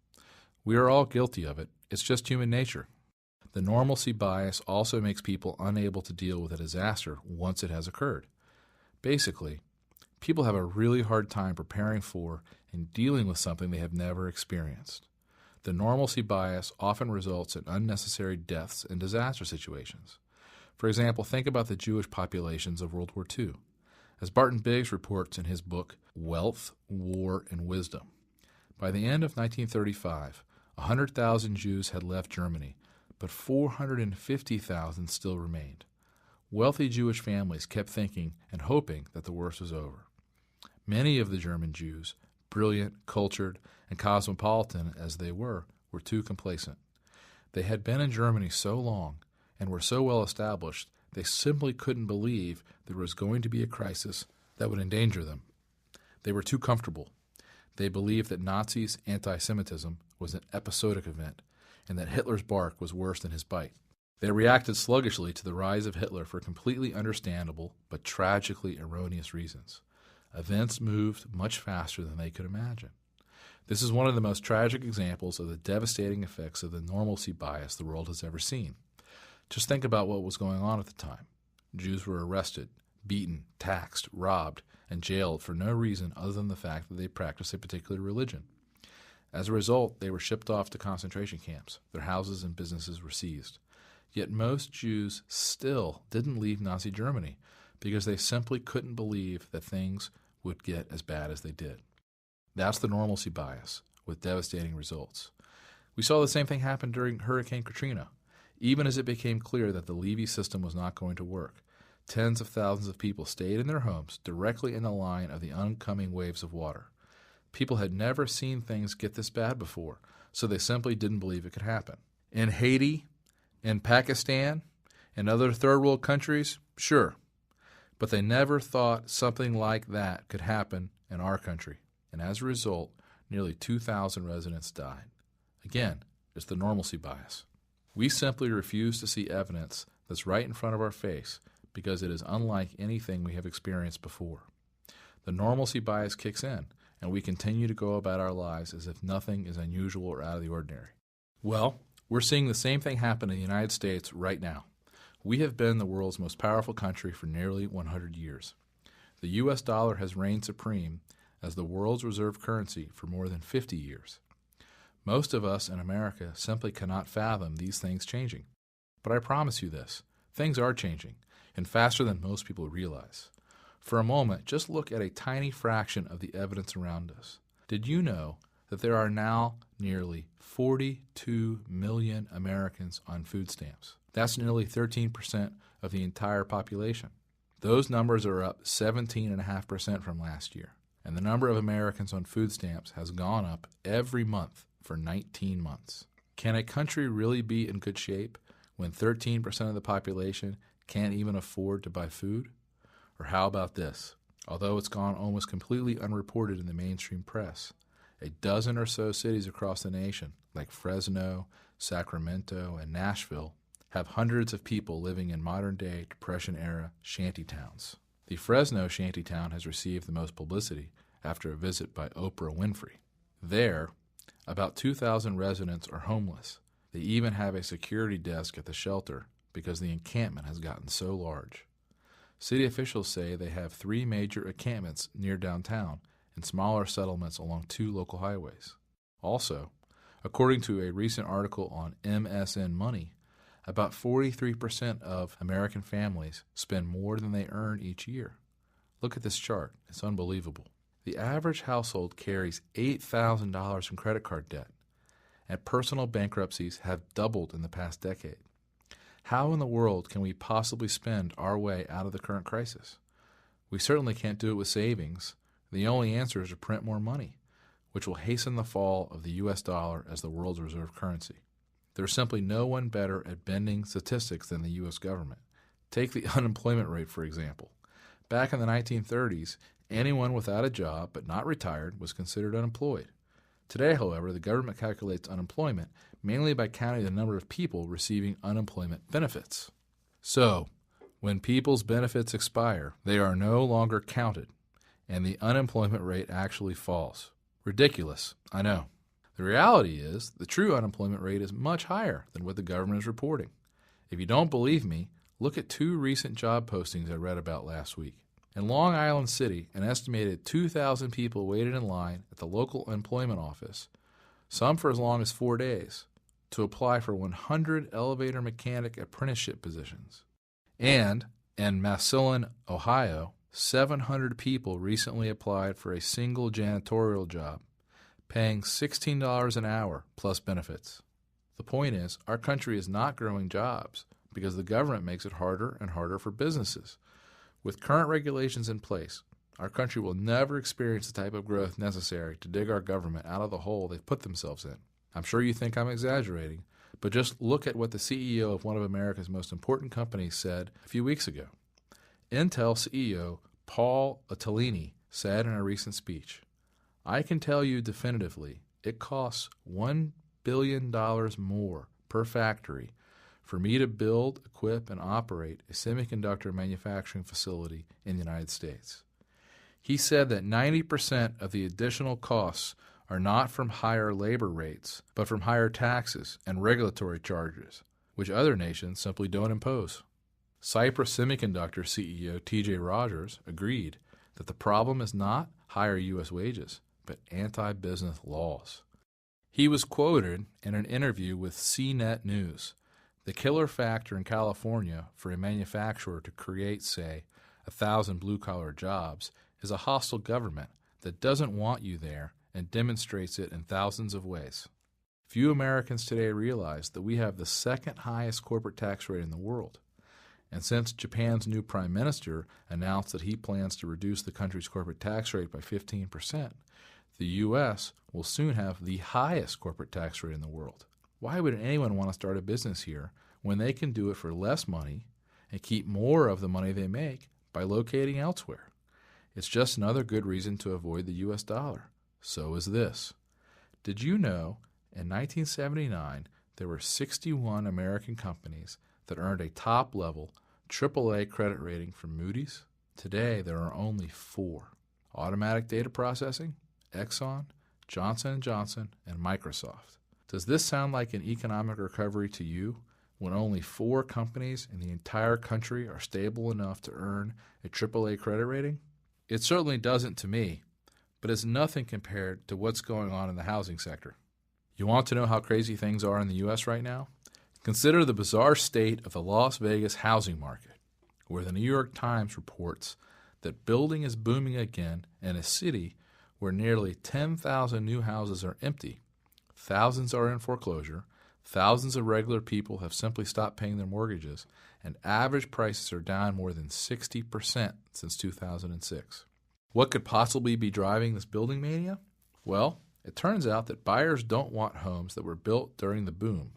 We are all guilty of it. It's just human nature. The normalcy bias also makes people unable to deal with a disaster once it has occurred. Basically, people have a really hard time preparing for and dealing with something they have never experienced. The normalcy bias often results in unnecessary deaths in disaster situations. For example, think about the Jewish populations of World War II. As Barton Biggs reports in his book, Wealth, War, and Wisdom, by the end of 1935, 100,000 Jews had left Germany, but 450,000 still remained. Wealthy Jewish families kept thinking and hoping that the worst was over. Many of the German Jews, brilliant, cultured, and cosmopolitan as they were too complacent. They had been in Germany so long and were so well established, they simply couldn't believe there was going to be a crisis that would endanger them. They were too comfortable. They believed that Nazis' anti-Semitism was an episodic event and that Hitler's bark was worse than his bite. They reacted sluggishly to the rise of Hitler for completely understandable but tragically erroneous reasons. Events moved much faster than they could imagine. This is one of the most tragic examples of the devastating effects of the normalcy bias the world has ever seen. Just think about what was going on at the time. Jews were arrested, beaten, taxed, robbed, and jailed for no reason other than the fact that they practiced a particular religion. As a result, they were shipped off to concentration camps. Their houses and businesses were seized. Yet most Jews still didn't leave Nazi Germany because they simply couldn't believe that things would get as bad as they did. That's the normalcy bias, with devastating results. We saw the same thing happen during Hurricane Katrina. Even as it became clear that the levee system was not going to work, tens of thousands of people stayed in their homes directly in the line of the oncoming waves of water. People had never seen things get this bad before, so they simply didn't believe it could happen. In Haiti, In Pakistan and other third world countries, sure. But they never thought something like that could happen in our country. And as a result, nearly 2,000 residents died. Again, it's the normalcy bias. We simply refuse to see evidence that's right in front of our face because it is unlike anything we have experienced before. The normalcy bias kicks in, and we continue to go about our lives as if nothing is unusual or out of the ordinary. Well, we're seeing the same thing happen in the United States right now. We have been the world's most powerful country for nearly 100 years. The U.S. dollar has reigned supreme as the world's reserve currency for more than 50 years. Most of us in America simply cannot fathom these things changing. But I promise you this, things are changing, and faster than most people realize. For a moment, just look at a tiny fraction of the evidence around us. Did you know that there are now nearly 42 million Americans on food stamps? That's nearly 13% of the entire population. Those numbers are up 17.5% from last year, and the number of Americans on food stamps has gone up every month for 19 months. Can a country really be in good shape when 13% of the population can't even afford to buy food? Or how about this? Although it's gone almost completely unreported in the mainstream press, a dozen or so cities across the nation, like Fresno, Sacramento, and Nashville, have hundreds of people living in modern-day Depression-era shantytowns. The Fresno shantytown has received the most publicity after a visit by Oprah Winfrey. There, about 2,000 residents are homeless. They even have a security desk at the shelter because the encampment has gotten so large. City officials say they have 3 major encampments near downtown and smaller settlements along 2 local highways. Also, according to a recent article on MSN Money, about 43% of American families spend more than they earn each year. Look at this chart. It's unbelievable. The average household carries $8,000 in credit card debt, and personal bankruptcies have doubled in the past decade. How in the world can we possibly spend our way out of the current crisis? We certainly can't do it with savings. The only answer is to print more money, which will hasten the fall of the U.S. dollar as the world's reserve currency. There's simply no one better at bending statistics than the U.S. government. Take the unemployment rate, for example. Back in the 1930s, anyone without a job but not retired was considered unemployed. Today, however, the government calculates unemployment mainly by counting the number of people receiving unemployment benefits. So, when people's benefits expire, they are no longer counted, and the unemployment rate actually falls. Ridiculous, I know. The reality is the true unemployment rate is much higher than what the government is reporting. If you don't believe me, look at 2 recent job postings I read about last week. In Long Island City, an estimated 2,000 people waited in line at the local employment office, some for as long as 4 days, to apply for 100 elevator mechanic apprenticeship positions. And in Massillon, Ohio, 700 people recently applied for a single janitorial job, paying $16 an hour plus benefits. The point is, our country is not growing jobs because the government makes it harder and harder for businesses. With current regulations in place, our country will never experience the type of growth necessary to dig our government out of the hole they've put themselves in. I'm sure you think I'm exaggerating, but just look at what the CEO of one of America's most important companies said a few weeks ago. Intel CEO Paul Otellini said in a recent speech, "I can tell you definitively it costs $1 billion more per factory for me to build, equip, and operate a semiconductor manufacturing facility in the United States." He said that 90% of the additional costs are not from higher labor rates, but from higher taxes and regulatory charges, which other nations simply don't impose. Cypress Semiconductor CEO T.J. Rogers agreed that the problem is not higher U.S. wages, but anti-business laws. He was quoted in an interview with CNET News. The killer factor in California for a manufacturer to create, say, 1,000 blue-collar jobs is a hostile government that doesn't want you there and demonstrates it in thousands of ways. Few Americans today realize that we have the second highest corporate tax rate in the world. And since Japan's new prime minister announced that he plans to reduce the country's corporate tax rate by 15%, the U.S. will soon have the highest corporate tax rate in the world. Why would anyone want to start a business here when they can do it for less money and keep more of the money they make by locating elsewhere. It's just another good reason to avoid the U.S. dollar. So is this. Did you know in 1979 there were 61 American companies that earned a top-level AAA credit rating from Moody's? Today there are only 4. Automatic Data Processing, Exxon, Johnson & Johnson, and Microsoft. Does this sound like an economic recovery to you when only 4 companies in the entire country are stable enough to earn a AAA credit rating? It certainly doesn't to me, but it's nothing compared to what's going on in the housing sector. You want to know how crazy things are in the U.S. right now? Consider the bizarre state of the Las Vegas housing market, where the New York Times reports that building is booming again in a city where nearly 10,000 new houses are empty, thousands are in foreclosure, thousands of regular people have simply stopped paying their mortgages, and average prices are down more than 60% since 2006. What could possibly be driving this building mania? Well, it turns out that buyers don't want homes that were built during the boom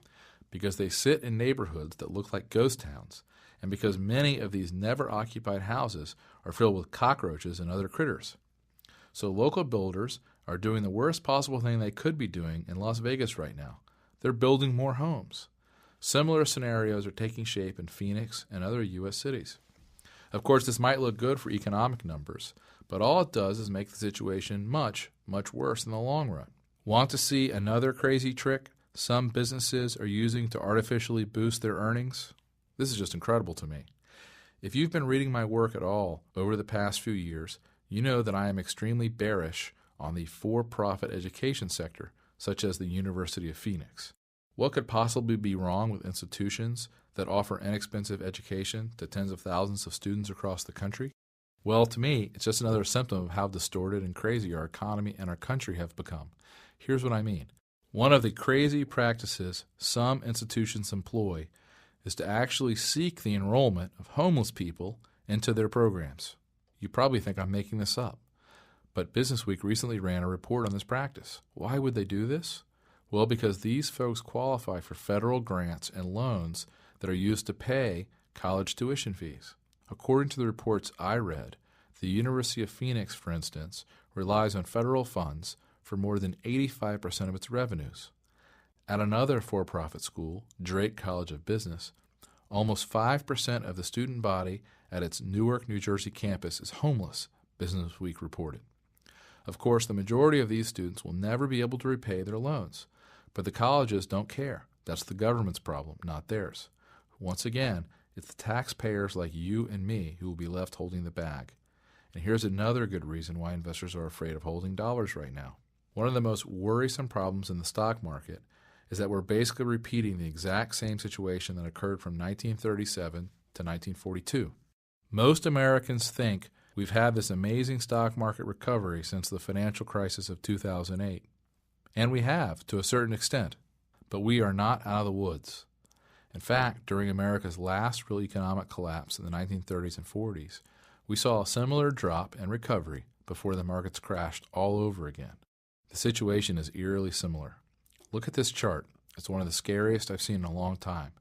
because they sit in neighborhoods that look like ghost towns, and because many of these never-occupied houses are filled with cockroaches and other critters. So local builders are doing the worst possible thing they could be doing in Las Vegas right now. They're building more homes. Similar scenarios are taking shape in Phoenix and other U.S. cities. Of course, this might look good for economic numbers, but all it does is make the situation much, much worse in the long run. Want to see another crazy trick some businesses are using to artificially boost their earnings? This is just incredible to me. If you've been reading my work at all over the past few years, you know that I am extremely bearish on the for-profit education sector, such as the University of Phoenix. What could possibly be wrong with institutions that offer inexpensive education to tens of thousands of students across the country? Well, to me, it's just another symptom of how distorted and crazy our economy and our country have become. Here's what I mean. One of the crazy practices some institutions employ is to actually seek the enrollment of homeless people into their programs. You probably think I'm making this up, but Businessweek recently ran a report on this practice. Why would they do this? Well, because these folks qualify for federal grants and loans that are used to pay college tuition fees. According to the reports I read, the University of Phoenix, for instance, relies on federal funds for more than 85% of its revenues. At another for-profit school, Drake College of Business, almost 5% of the student body at its Newark, New Jersey campus is homeless, Businessweek reported. Of course, the majority of these students will never be able to repay their loans, but the colleges don't care. That's the government's problem, not theirs. Once again, it's the taxpayers like you and me who will be left holding the bag. And here's another good reason why investors are afraid of holding dollars right now. One of the most worrisome problems in the stock market is that we're basically repeating the exact same situation that occurred from 1937 to 1942. Most Americans think we've had this amazing stock market recovery since the financial crisis of 2008. And we have, to a certain extent. But we are not out of the woods. In fact, during America's last real economic collapse in the 1930s and 40s, we saw a similar drop and recovery before the markets crashed all over again. The situation is eerily similar. Look at this chart. It's one of the scariest I've seen in a long time.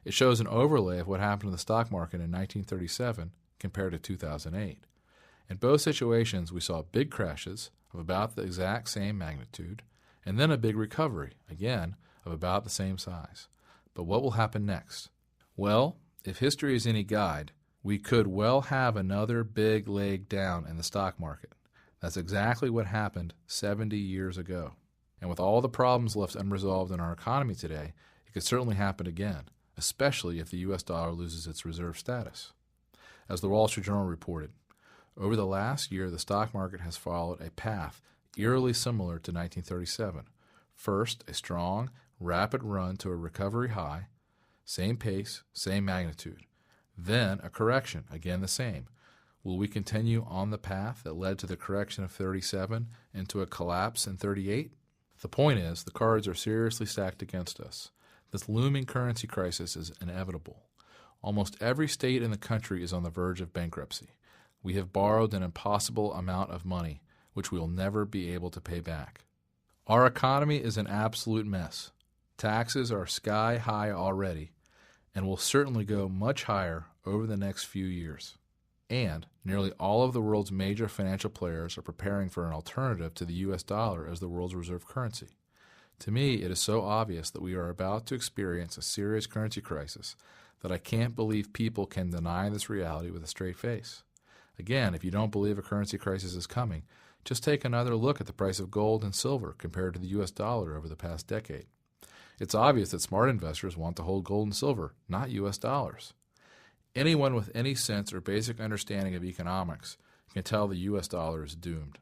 It shows an overlay of what happened to the stock market in 1937 compared to 2008. In both situations, we saw big crashes of about the exact same magnitude, and then a big recovery, again, of about the same size. But what will happen next? Well, if history is any guide, we could well have another big leg down in the stock market. That's exactly what happened 70 years ago. And with all the problems left unresolved in our economy today, it could certainly happen again, especially if the U.S. dollar loses its reserve status. As the Wall Street Journal reported, over the last year, the stock market has followed a path eerily similar to 1937. First, a strong, rapid run to a recovery high, same pace, same magnitude. Then a correction, again the same. Will we continue on the path that led to the correction of 37 into a collapse in 38? The point is, the cards are seriously stacked against us. This looming currency crisis is inevitable. Almost every state in the country is on the verge of bankruptcy. We have borrowed an impossible amount of money, which we will never be able to pay back. Our economy is an absolute mess. Taxes are sky high already, and will certainly go much higher over the next few years. And nearly all of the world's major financial players are preparing for an alternative to the U.S. dollar as the world's reserve currency. To me, it is so obvious that we are about to experience a serious currency crisis that I can't believe people can deny this reality with a straight face. Again, if you don't believe a currency crisis is coming, just take another look at the price of gold and silver compared to the U.S. dollar over the past decade. It's obvious that smart investors want to hold gold and silver, not U.S. dollars. Anyone with any sense or basic understanding of economics can tell the U.S. dollar is doomed,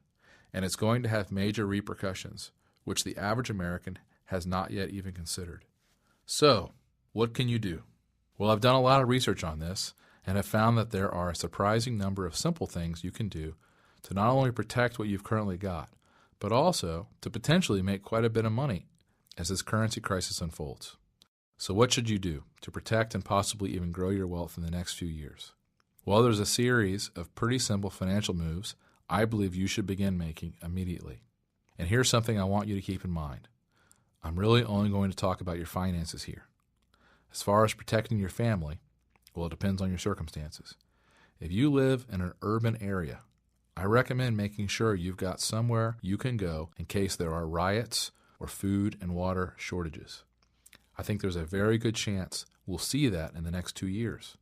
and it's going to have major repercussions, which the average American has not yet even considered. So, what can you do? Well, I've done a lot of research on this and have found that there are a surprising number of simple things you can do to not only protect what you've currently got, but also to potentially make quite a bit of money as this currency crisis unfolds. So what should you do to protect and possibly even grow your wealth in the next few years? Well, there's a series of pretty simple financial moves I believe you should begin making immediately. And here's something I want you to keep in mind. I'm really only going to talk about your finances here. As far as protecting your family, well, it depends on your circumstances. If you live in an urban area, I recommend making sure you've got somewhere you can go in case there are riots or food and water shortages. I think there's a very good chance we'll see that in the next 2 years.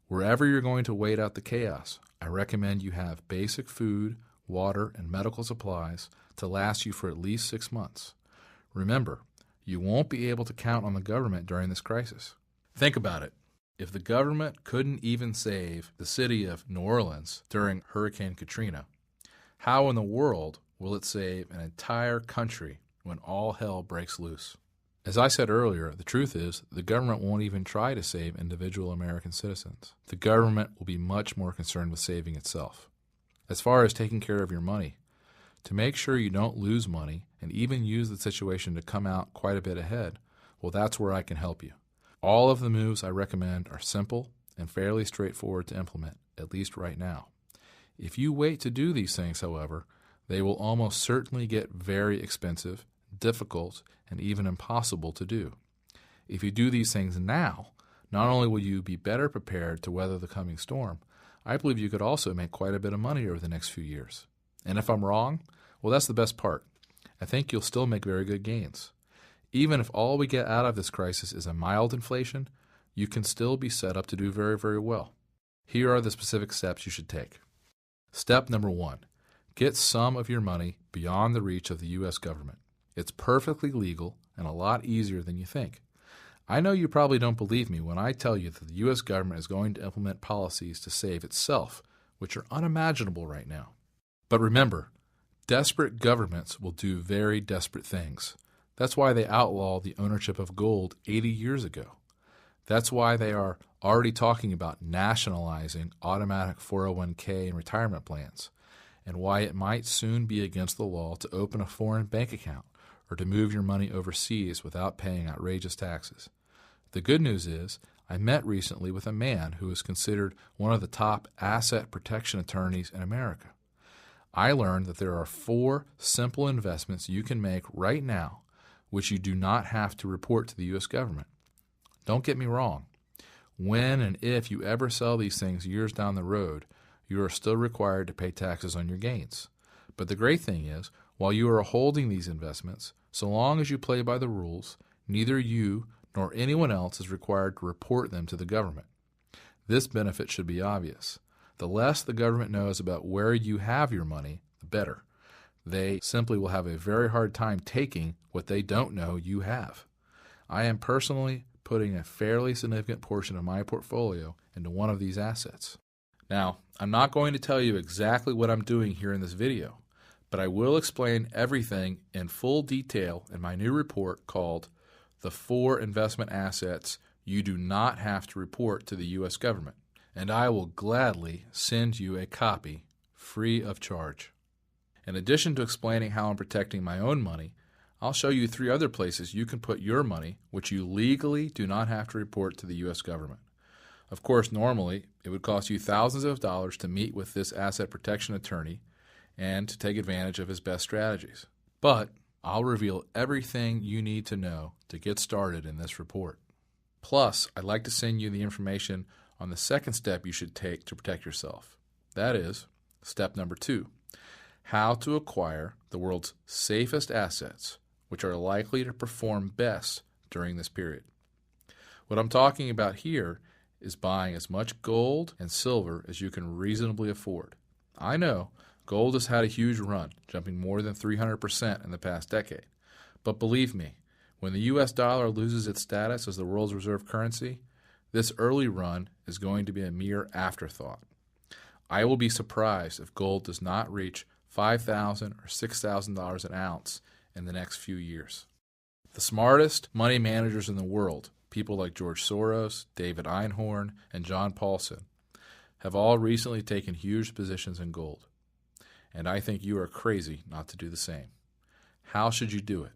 Wherever you're going to wait out the chaos, I recommend you have basic food, water, and medical supplies to last you for at least 6 months. Remember, you won't be able to count on the government during this crisis. Think about it. If the government couldn't even save the city of New Orleans during Hurricane Katrina, how in the world will it save an entire country when all hell breaks loose? As I said earlier, the truth is the government won't even try to save individual American citizens. The government will be much more concerned with saving itself. As far as taking care of your money, to make sure you don't lose money and even use the situation to come out quite a bit ahead, well, that's where I can help you. All of the moves I recommend are simple and fairly straightforward to implement, at least right now. If you wait to do these things, however, they will almost certainly get very expensive, difficult, and even impossible to do. If you do these things now, not only will you be better prepared to weather the coming storm, I believe you could also make quite a bit of money over the next few years. And if I'm wrong, well, that's the best part. I think you'll still make very good gains. Even if all we get out of this crisis is a mild inflation, you can still be set up to do very, very well. Here are the specific steps you should take. Step number 1, get some of your money beyond the reach of the U.S. government. It's perfectly legal and a lot easier than you think. I know you probably don't believe me when I tell you that the U.S. government is going to implement policies to save itself, which are unimaginable right now. But remember, desperate governments will do very desperate things. That's why they outlawed the ownership of gold 80 years ago. That's why they are already talking about nationalizing automatic 401k and retirement plans, and why it might soon be against the law to open a foreign bank account or to move your money overseas without paying outrageous taxes. The good news is, I met recently with a man who is considered one of the top asset protection attorneys in America. I learned that there are 4 simple investments you can make right now which you do not have to report to the U.S. government. Don't get me wrong. When and if you ever sell these things years down the road, you are still required to pay taxes on your gains. But the great thing is, while you are holding these investments, so long as you play by the rules, neither you nor anyone else is required to report them to the government. This benefit should be obvious. The less the government knows about where you have your money, the better. They simply will have a very hard time taking what they don't know you have. I am personally putting a fairly significant portion of my portfolio into one of these assets. Now, I'm not going to tell you exactly what I'm doing here in this video, but I will explain everything in full detail in my new report called The 4 Investment Assets You Do Not Have to Report to the U.S. Government, and I will gladly send you a copy free of charge. In addition to explaining how I'm protecting my own money, I'll show you 3 other places you can put your money which you legally do not have to report to the U.S. government. Of course, normally, it would cost you thousands of dollars to meet with this asset protection attorney and to take advantage of his best strategies. But I'll reveal everything you need to know to get started in this report. Plus, I'd like to send you the information on the second step you should take to protect yourself. That is, step number 2, how to acquire the world's safest assets, which are likely to perform best during this period. What I'm talking about here is buying as much gold and silver as you can reasonably afford. I know gold has had a huge run, jumping more than 300% in the past decade. But believe me, when the U.S. dollar loses its status as the world's reserve currency, this early run is going to be a mere afterthought. I will be surprised if gold does not reach $5,000 or $6,000 an ounce in the next few years. The smartest money managers in the world, people like George Soros, David Einhorn, and John Paulson, have all recently taken huge positions in gold. And I think you are crazy not to do the same. How should you do it?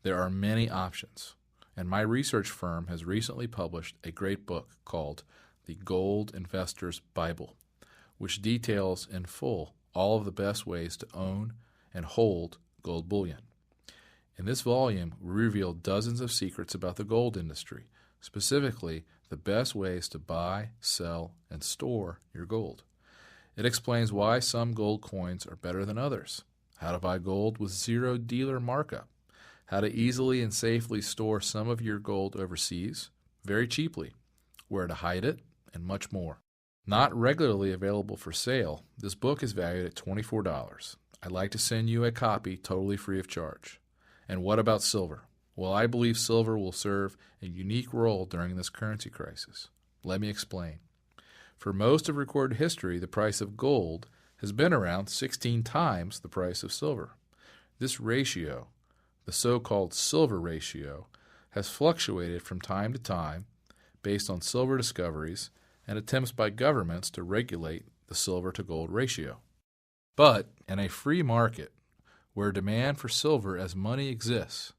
There are many options, and my research firm has recently published a great book called The Gold Investor's Bible, which details in full all of the best ways to own and hold gold bullion. In this volume, we reveal dozens of secrets about the gold industry, specifically the best ways to buy, sell, and store your gold. It explains why some gold coins are better than others, how to buy gold with zero dealer markup, how to easily and safely store some of your gold overseas, very cheaply, where to hide it, and much more. Not regularly available for sale, this book is valued at $24. I'd like to send you a copy totally free of charge. And what about silver? Well, I believe silver will serve a unique role during this currency crisis. Let me explain. For most of recorded history, the price of gold has been around 16 times the price of silver. This ratio, the so-called silver ratio, has fluctuated from time to time based on silver discoveries and attempts by governments to regulate the silver-to-gold ratio. But in a free market, where demand for silver as money exists,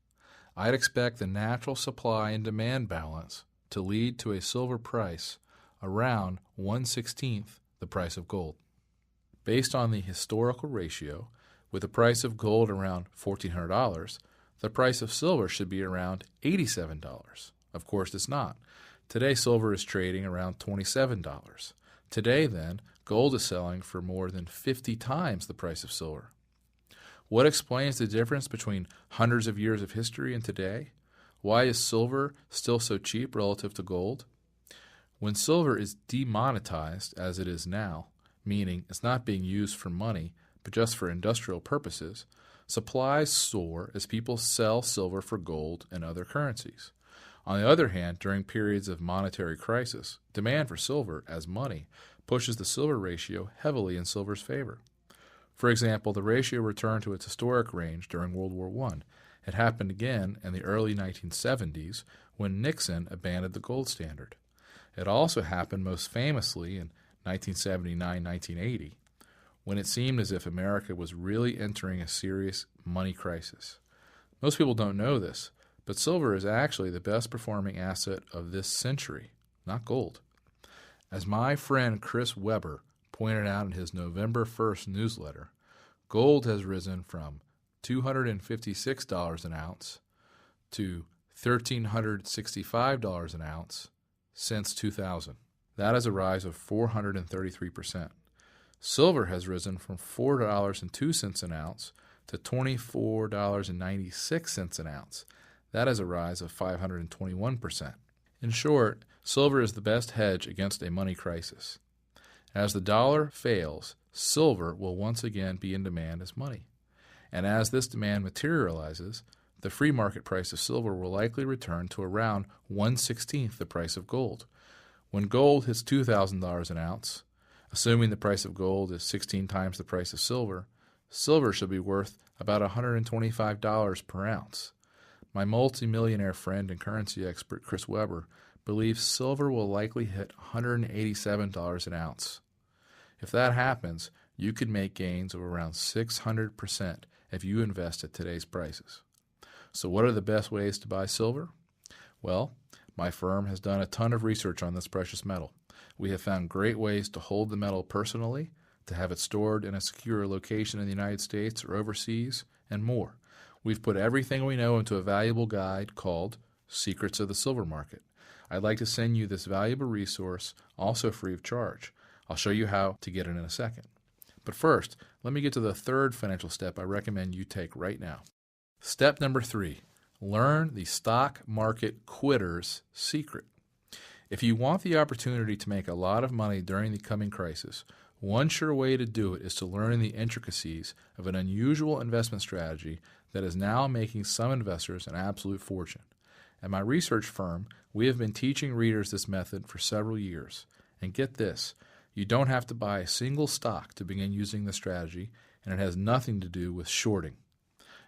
I'd expect the natural supply and demand balance to lead to a silver price around 1/16 the price of gold. Based on the historical ratio, with the price of gold around $1,400, the price of silver should be around $87. Of course, it's not. Today, silver is trading around $27. Today, then, gold is selling for more than 50 times the price of silver. What explains the difference between hundreds of years of history and today? Why is silver still so cheap relative to gold? When silver is demonetized, as it is now, meaning it's not being used for money, but just for industrial purposes, supplies soar as people sell silver for gold and other currencies. On the other hand, during periods of monetary crisis, demand for silver as money pushes the silver ratio heavily in silver's favor. For example, the ratio returned to its historic range during World War I. It happened again in the early 1970s when Nixon abandoned the gold standard. It also happened most famously in 1979-1980, when it seemed as if America was really entering a serious money crisis. Most people don't know this, but silver is actually the best performing asset of this century, not gold. As my friend Chris Weber pointed out in his November 1st newsletter, gold has risen from $256 an ounce to $1,365 an ounce since 2000. That is a rise of 433%. Silver has risen from $4.02 an ounce to $24.96 an ounce. That is a rise of 521%. In short, silver is the best hedge against a money crisis. As the dollar fails, silver will once again be in demand as money. And as this demand materializes, the free market price of silver will likely return to around 1/16 the price of gold. When gold hits $2,000 an ounce, assuming the price of gold is 16 times the price of silver, silver should be worth about $125 per ounce. My multimillionaire friend and currency expert Chris Weber believes silver will likely hit $187 an ounce. If that happens, you could make gains of around 600% if you invest at today's prices. So what are the best ways to buy silver? Well, my firm has done a ton of research on this precious metal. We have found great ways to hold the metal personally, to have it stored in a secure location in the United States or overseas, and more. We've put everything we know into a valuable guide called Secrets of the Silver Market. I'd like to send you this valuable resource, also free of charge. I'll show you how to get it in a second. But first, let me get to the third financial step I recommend you take right now. Step number 3, learn the stock market quitter's secret. If you want the opportunity to make a lot of money during the coming crisis, one sure way to do it is to learn the intricacies of an unusual investment strategy that is now making some investors an absolute fortune. At my research firm, we have been teaching readers this method for several years. And get this, you don't have to buy a single stock to begin using the strategy, and it has nothing to do with shorting.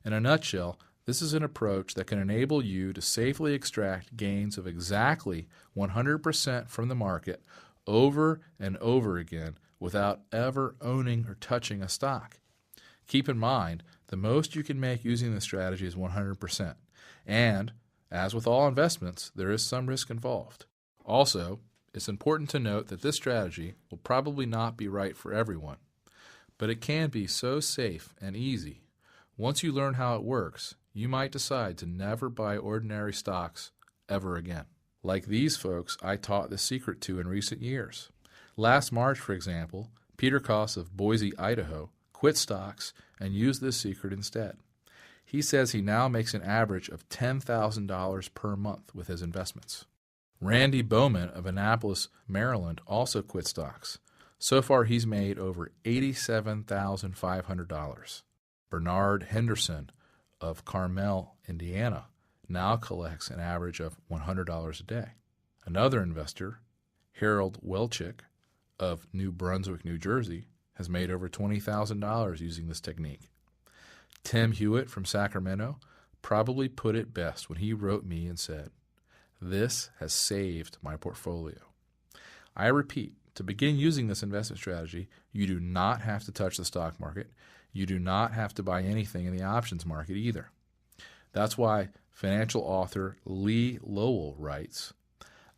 In a nutshell, this is an approach that can enable you to safely extract gains of exactly 100% from the market over and over again without ever owning or touching a stock. Keep in mind, the most you can make using this strategy is 100%. And, as with all investments, there is some risk involved. Also, it's important to note that this strategy will probably not be right for everyone, but it can be so safe and easy. Once you learn how it works, you might decide to never buy ordinary stocks ever again. Like these folks I taught the secret to in recent years. Last March, for example, Peter Koss of Boise, Idaho, quit stocks and used this secret instead. He says he now makes an average of $10,000 per month with his investments. Randy Bowman of Annapolis, Maryland, also quit stocks. So far, he's made over $87,500. Bernard Henderson of Carmel, Indiana, now collects an average of $100 a day. Another investor, Harold Welchick of New Brunswick, New Jersey, has made over $20,000 using this technique. Tim Hewitt from Sacramento probably put it best when he wrote me and said, "This has saved my portfolio." I repeat, to begin using this investment strategy, you do not have to touch the stock market. You do not have to buy anything in the options market either. That's why financial author Lee Lowell writes,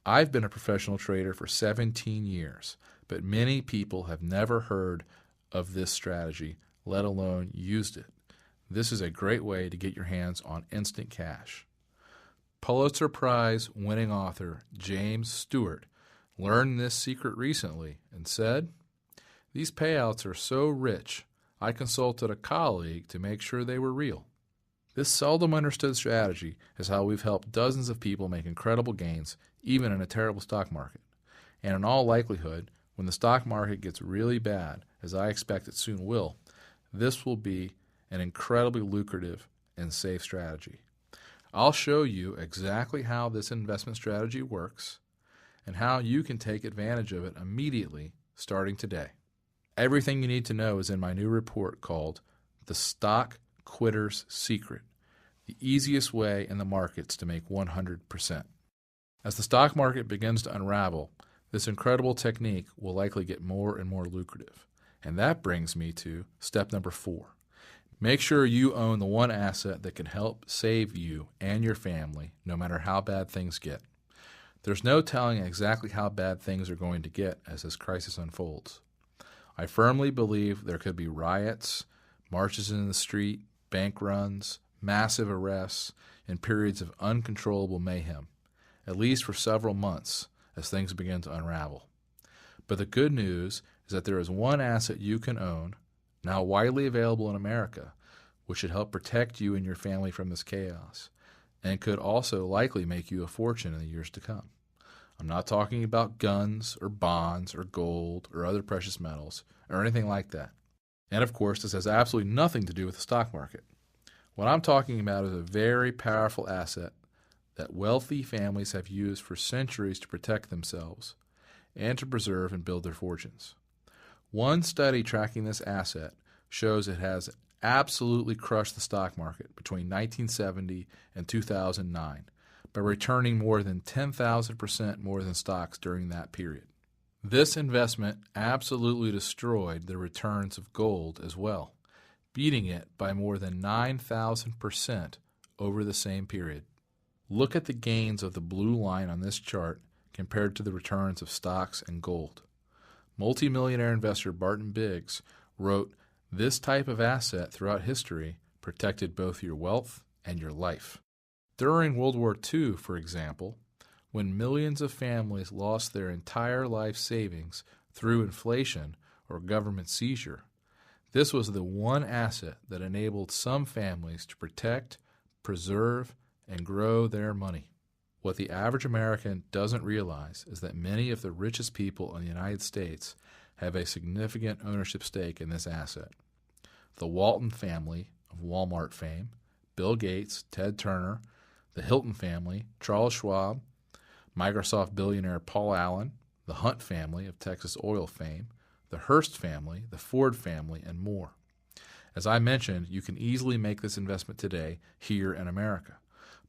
"I've been a professional trader for 17 years, but many people have never heard of this strategy, let alone used it. This is a great way to get your hands on instant cash." Pulitzer Prize winning author James Stewart learned this secret recently and said, "These payouts are so rich, I consulted a colleague to make sure they were real." This seldom understood strategy is how we've helped dozens of people make incredible gains, even in a terrible stock market. And in all likelihood, when the stock market gets really bad, as I expect it soon will, this will be an incredibly lucrative and safe strategy. I'll show you exactly how this investment strategy works and how you can take advantage of it immediately starting today. Everything you need to know is in my new report called The Stock Quitter's Secret, the easiest way in the markets to make 100%. As the stock market begins to unravel, this incredible technique will likely get more and more lucrative. And that brings me to step number 4. Make sure you own the one asset that can help save you and your family no matter how bad things get. There's no telling exactly how bad things are going to get as this crisis unfolds. I firmly believe there could be riots, marches in the street, bank runs, massive arrests, and periods of uncontrollable mayhem, at least for several months as things begin to unravel. But the good news is that there is one asset you can own, now widely available in America, which should help protect you and your family from this chaos, and could also likely make you a fortune in the years to come. I'm not talking about guns or bonds or gold or other precious metals or anything like that. And of course, this has absolutely nothing to do with the stock market. What I'm talking about is a very powerful asset that wealthy families have used for centuries to protect themselves and to preserve and build their fortunes. One study tracking this asset shows it has absolutely crushed the stock market between 1970 and 2009 by returning more than 10,000% more than stocks during that period. This investment absolutely destroyed the returns of gold as well, beating it by more than 9,000% over the same period. Look at the gains of the blue line on this chart compared to the returns of stocks and gold. Multimillionaire investor Barton Biggs wrote, "This type of asset throughout history protected both your wealth and your life." During World War II, for example, when millions of families lost their entire life savings through inflation or government seizure, this was the one asset that enabled some families to protect, preserve, and grow their money. What the average American doesn't realize is that many of the richest people in the United States have a significant ownership stake in this asset. The Walton family of Walmart fame, Bill Gates, Ted Turner, the Hilton family, Charles Schwab, Microsoft billionaire Paul Allen, the Hunt family of Texas oil fame, the Hearst family, the Ford family, and more. As I mentioned, you can easily make this investment today here in America.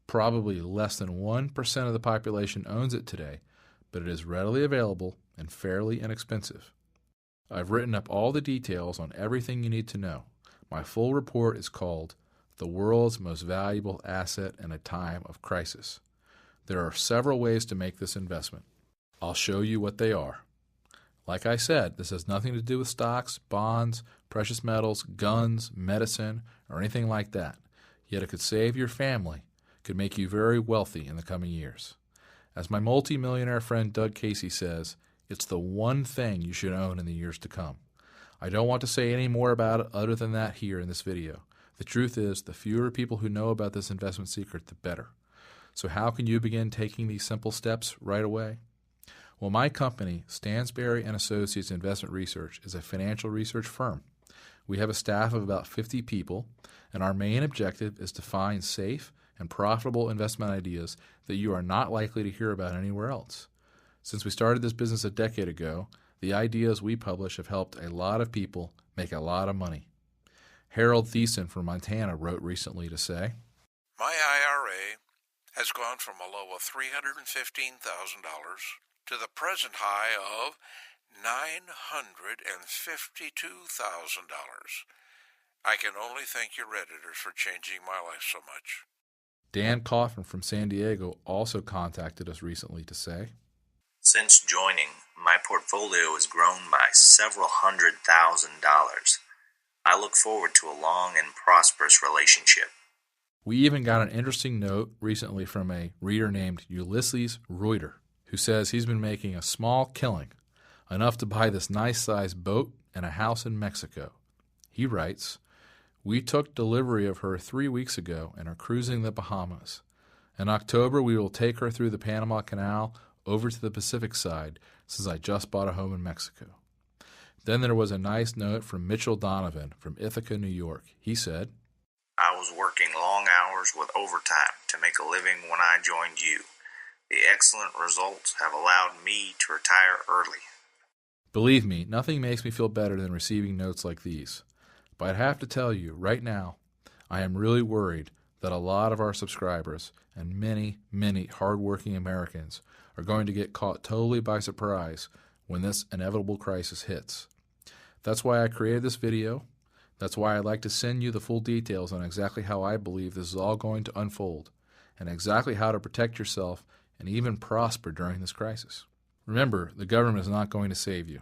Probably less than 1% of the population owns it today, but it is readily available and fairly inexpensive. I've written up all the details on everything you need to know. My full report is called The World's Most Valuable Asset in a Time of Crisis. There are several ways to make this investment. I'll show you what they are. Like I said, this has nothing to do with stocks, bonds, precious metals, guns, medicine, or anything like that. Yet it could save your family, could make you very wealthy in the coming years. As my multi-millionaire friend Doug Casey says, it's the one thing you should own in the years to come. I don't want to say any more about it other than that here in this video. The truth is, the fewer people who know about this investment secret, the better. So how can you begin taking these simple steps right away? Well, my company, Stansberry & Associates Investment Research, is a financial research firm. We have a staff of about 50 people, and our main objective is to find safe and profitable investment ideas that you are not likely to hear about anywhere else. Since we started this business a decade ago, the ideas we publish have helped a lot of people make a lot of money. Harold Thiessen from Montana wrote recently to say, "My IRA has gone from a low of $315,000 to the present high of $952,000. I can only thank your Redditors for changing my life so much." Dan Coffin from San Diego also contacted us recently to say, "Since joining, my portfolio has grown by several $100,000. I look forward to a long and prosperous relationship." We even got an interesting note recently from a reader named Ulysses Reuter, who says he's been making a small killing, enough to buy this nice-sized boat and a house in Mexico. He writes, "We took delivery of her 3 weeks ago and are cruising the Bahamas. In October, we will take her through the Panama Canal over to the Pacific side, since I just bought a home in Mexico." Then there was a nice note from Mitchell Donovan from Ithaca, New York. He said, "I was working long hours with overtime to make a living when I joined you. The excellent results have allowed me to retire early." Believe me, nothing makes me feel better than receiving notes like these. But I'd have to tell you, right now, I am really worried that a lot of our subscribers and many, many hardworking Americans are going to get caught totally by surprise when this inevitable crisis hits. That's why I created this video. That's why I'd like to send you the full details on exactly how I believe this is all going to unfold, and exactly how to protect yourself and even prosper during this crisis. Remember, the government is not going to save you.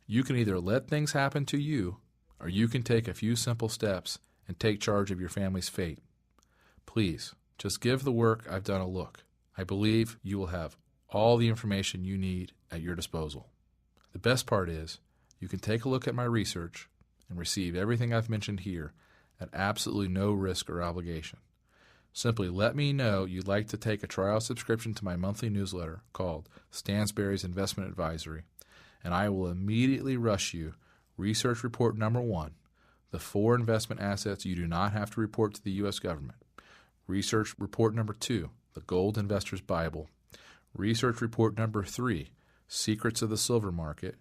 You can either let things happen to you, or you can take a few simple steps and take charge of your family's fate. Please, just give the work I've done a look. I believe you will have all the information you need at your disposal. The best part is, you can take a look at my research and receive everything I've mentioned here at absolutely no risk or obligation. Simply let me know you'd like to take a trial subscription to my monthly newsletter called Stansberry's Investment Advisory, and I will immediately rush you Research Report Number 1, the 4 investment assets you do not have to report to the U.S. government. Research Report Number 2, the Gold Investor's Bible. Research Report Number 3, Secrets of the Silver Market.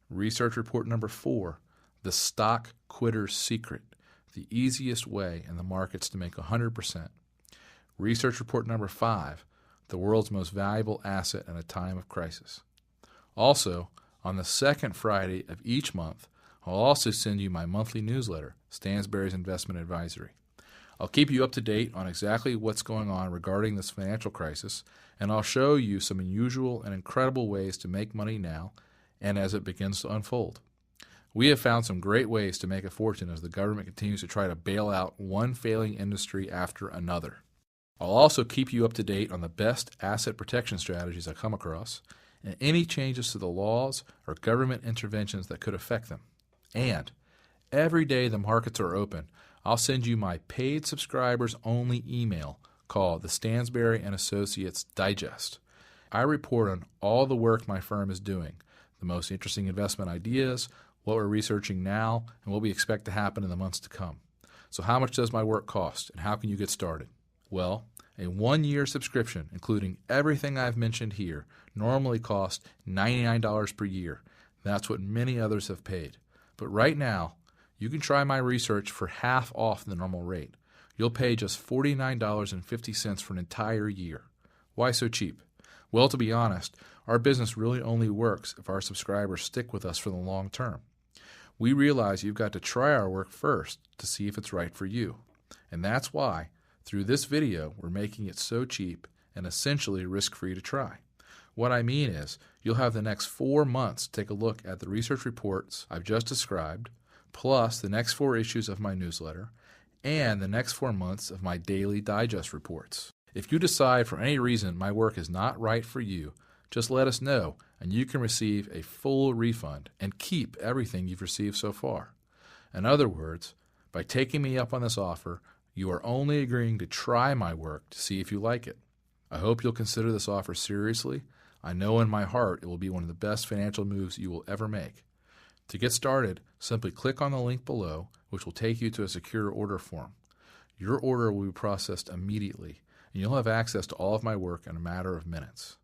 Research Report Number 4, The Stock Quitter's Secret, the easiest way in the markets to make 100%. Research Report Number 5, The World's Most Valuable Asset in a Time of Crisis. Also, on the second Friday of each month, I'll also send you my monthly newsletter, Stansberry's Investment Advisory. I'll keep you up to date on exactly what's going on regarding this financial crisis, and I'll show you some unusual and incredible ways to make money now and as it begins to unfold. We have found some great ways to make a fortune as the government continues to try to bail out one failing industry after another. I'll also keep you up to date on the best asset protection strategies I come across and any changes to the laws or government interventions that could affect them. And every day the markets are open, I'll send you my paid subscribers only email called the Stansberry and Associates Digest. I report on all the work my firm is doing, the most interesting investment ideas, what we're researching now, and what we expect to happen in the months to come. So how much does my work cost, and how can you get started? Well, a 1-year subscription, including everything I've mentioned here, normally costs $99 per year. That's what many others have paid. But right now, you can try my research for half off the normal rate. You'll pay just $49.50 for an entire year. Why so cheap? Well, to be honest, our business really only works if our subscribers stick with us for the long term. We realize you've got to try our work first to see if it's right for you. And that's why, through this video, we're making it so cheap and essentially risk-free to try. What I mean is, you'll have the next 4 months to take a look at the research reports I've just described, plus the next 4 issues of my newsletter, and the next 4 months of my daily digest reports. If you decide for any reason my work is not right for you, just let us know, and you can receive a full refund and keep everything you've received so far. In other words, by taking me up on this offer, you are only agreeing to try my work to see if you like it. I hope you'll consider this offer seriously. I know in my heart it will be one of the best financial moves you will ever make. To get started, simply click on the link below, which will take you to a secure order form. Your order will be processed immediately, and you'll have access to all of my work in a matter of minutes.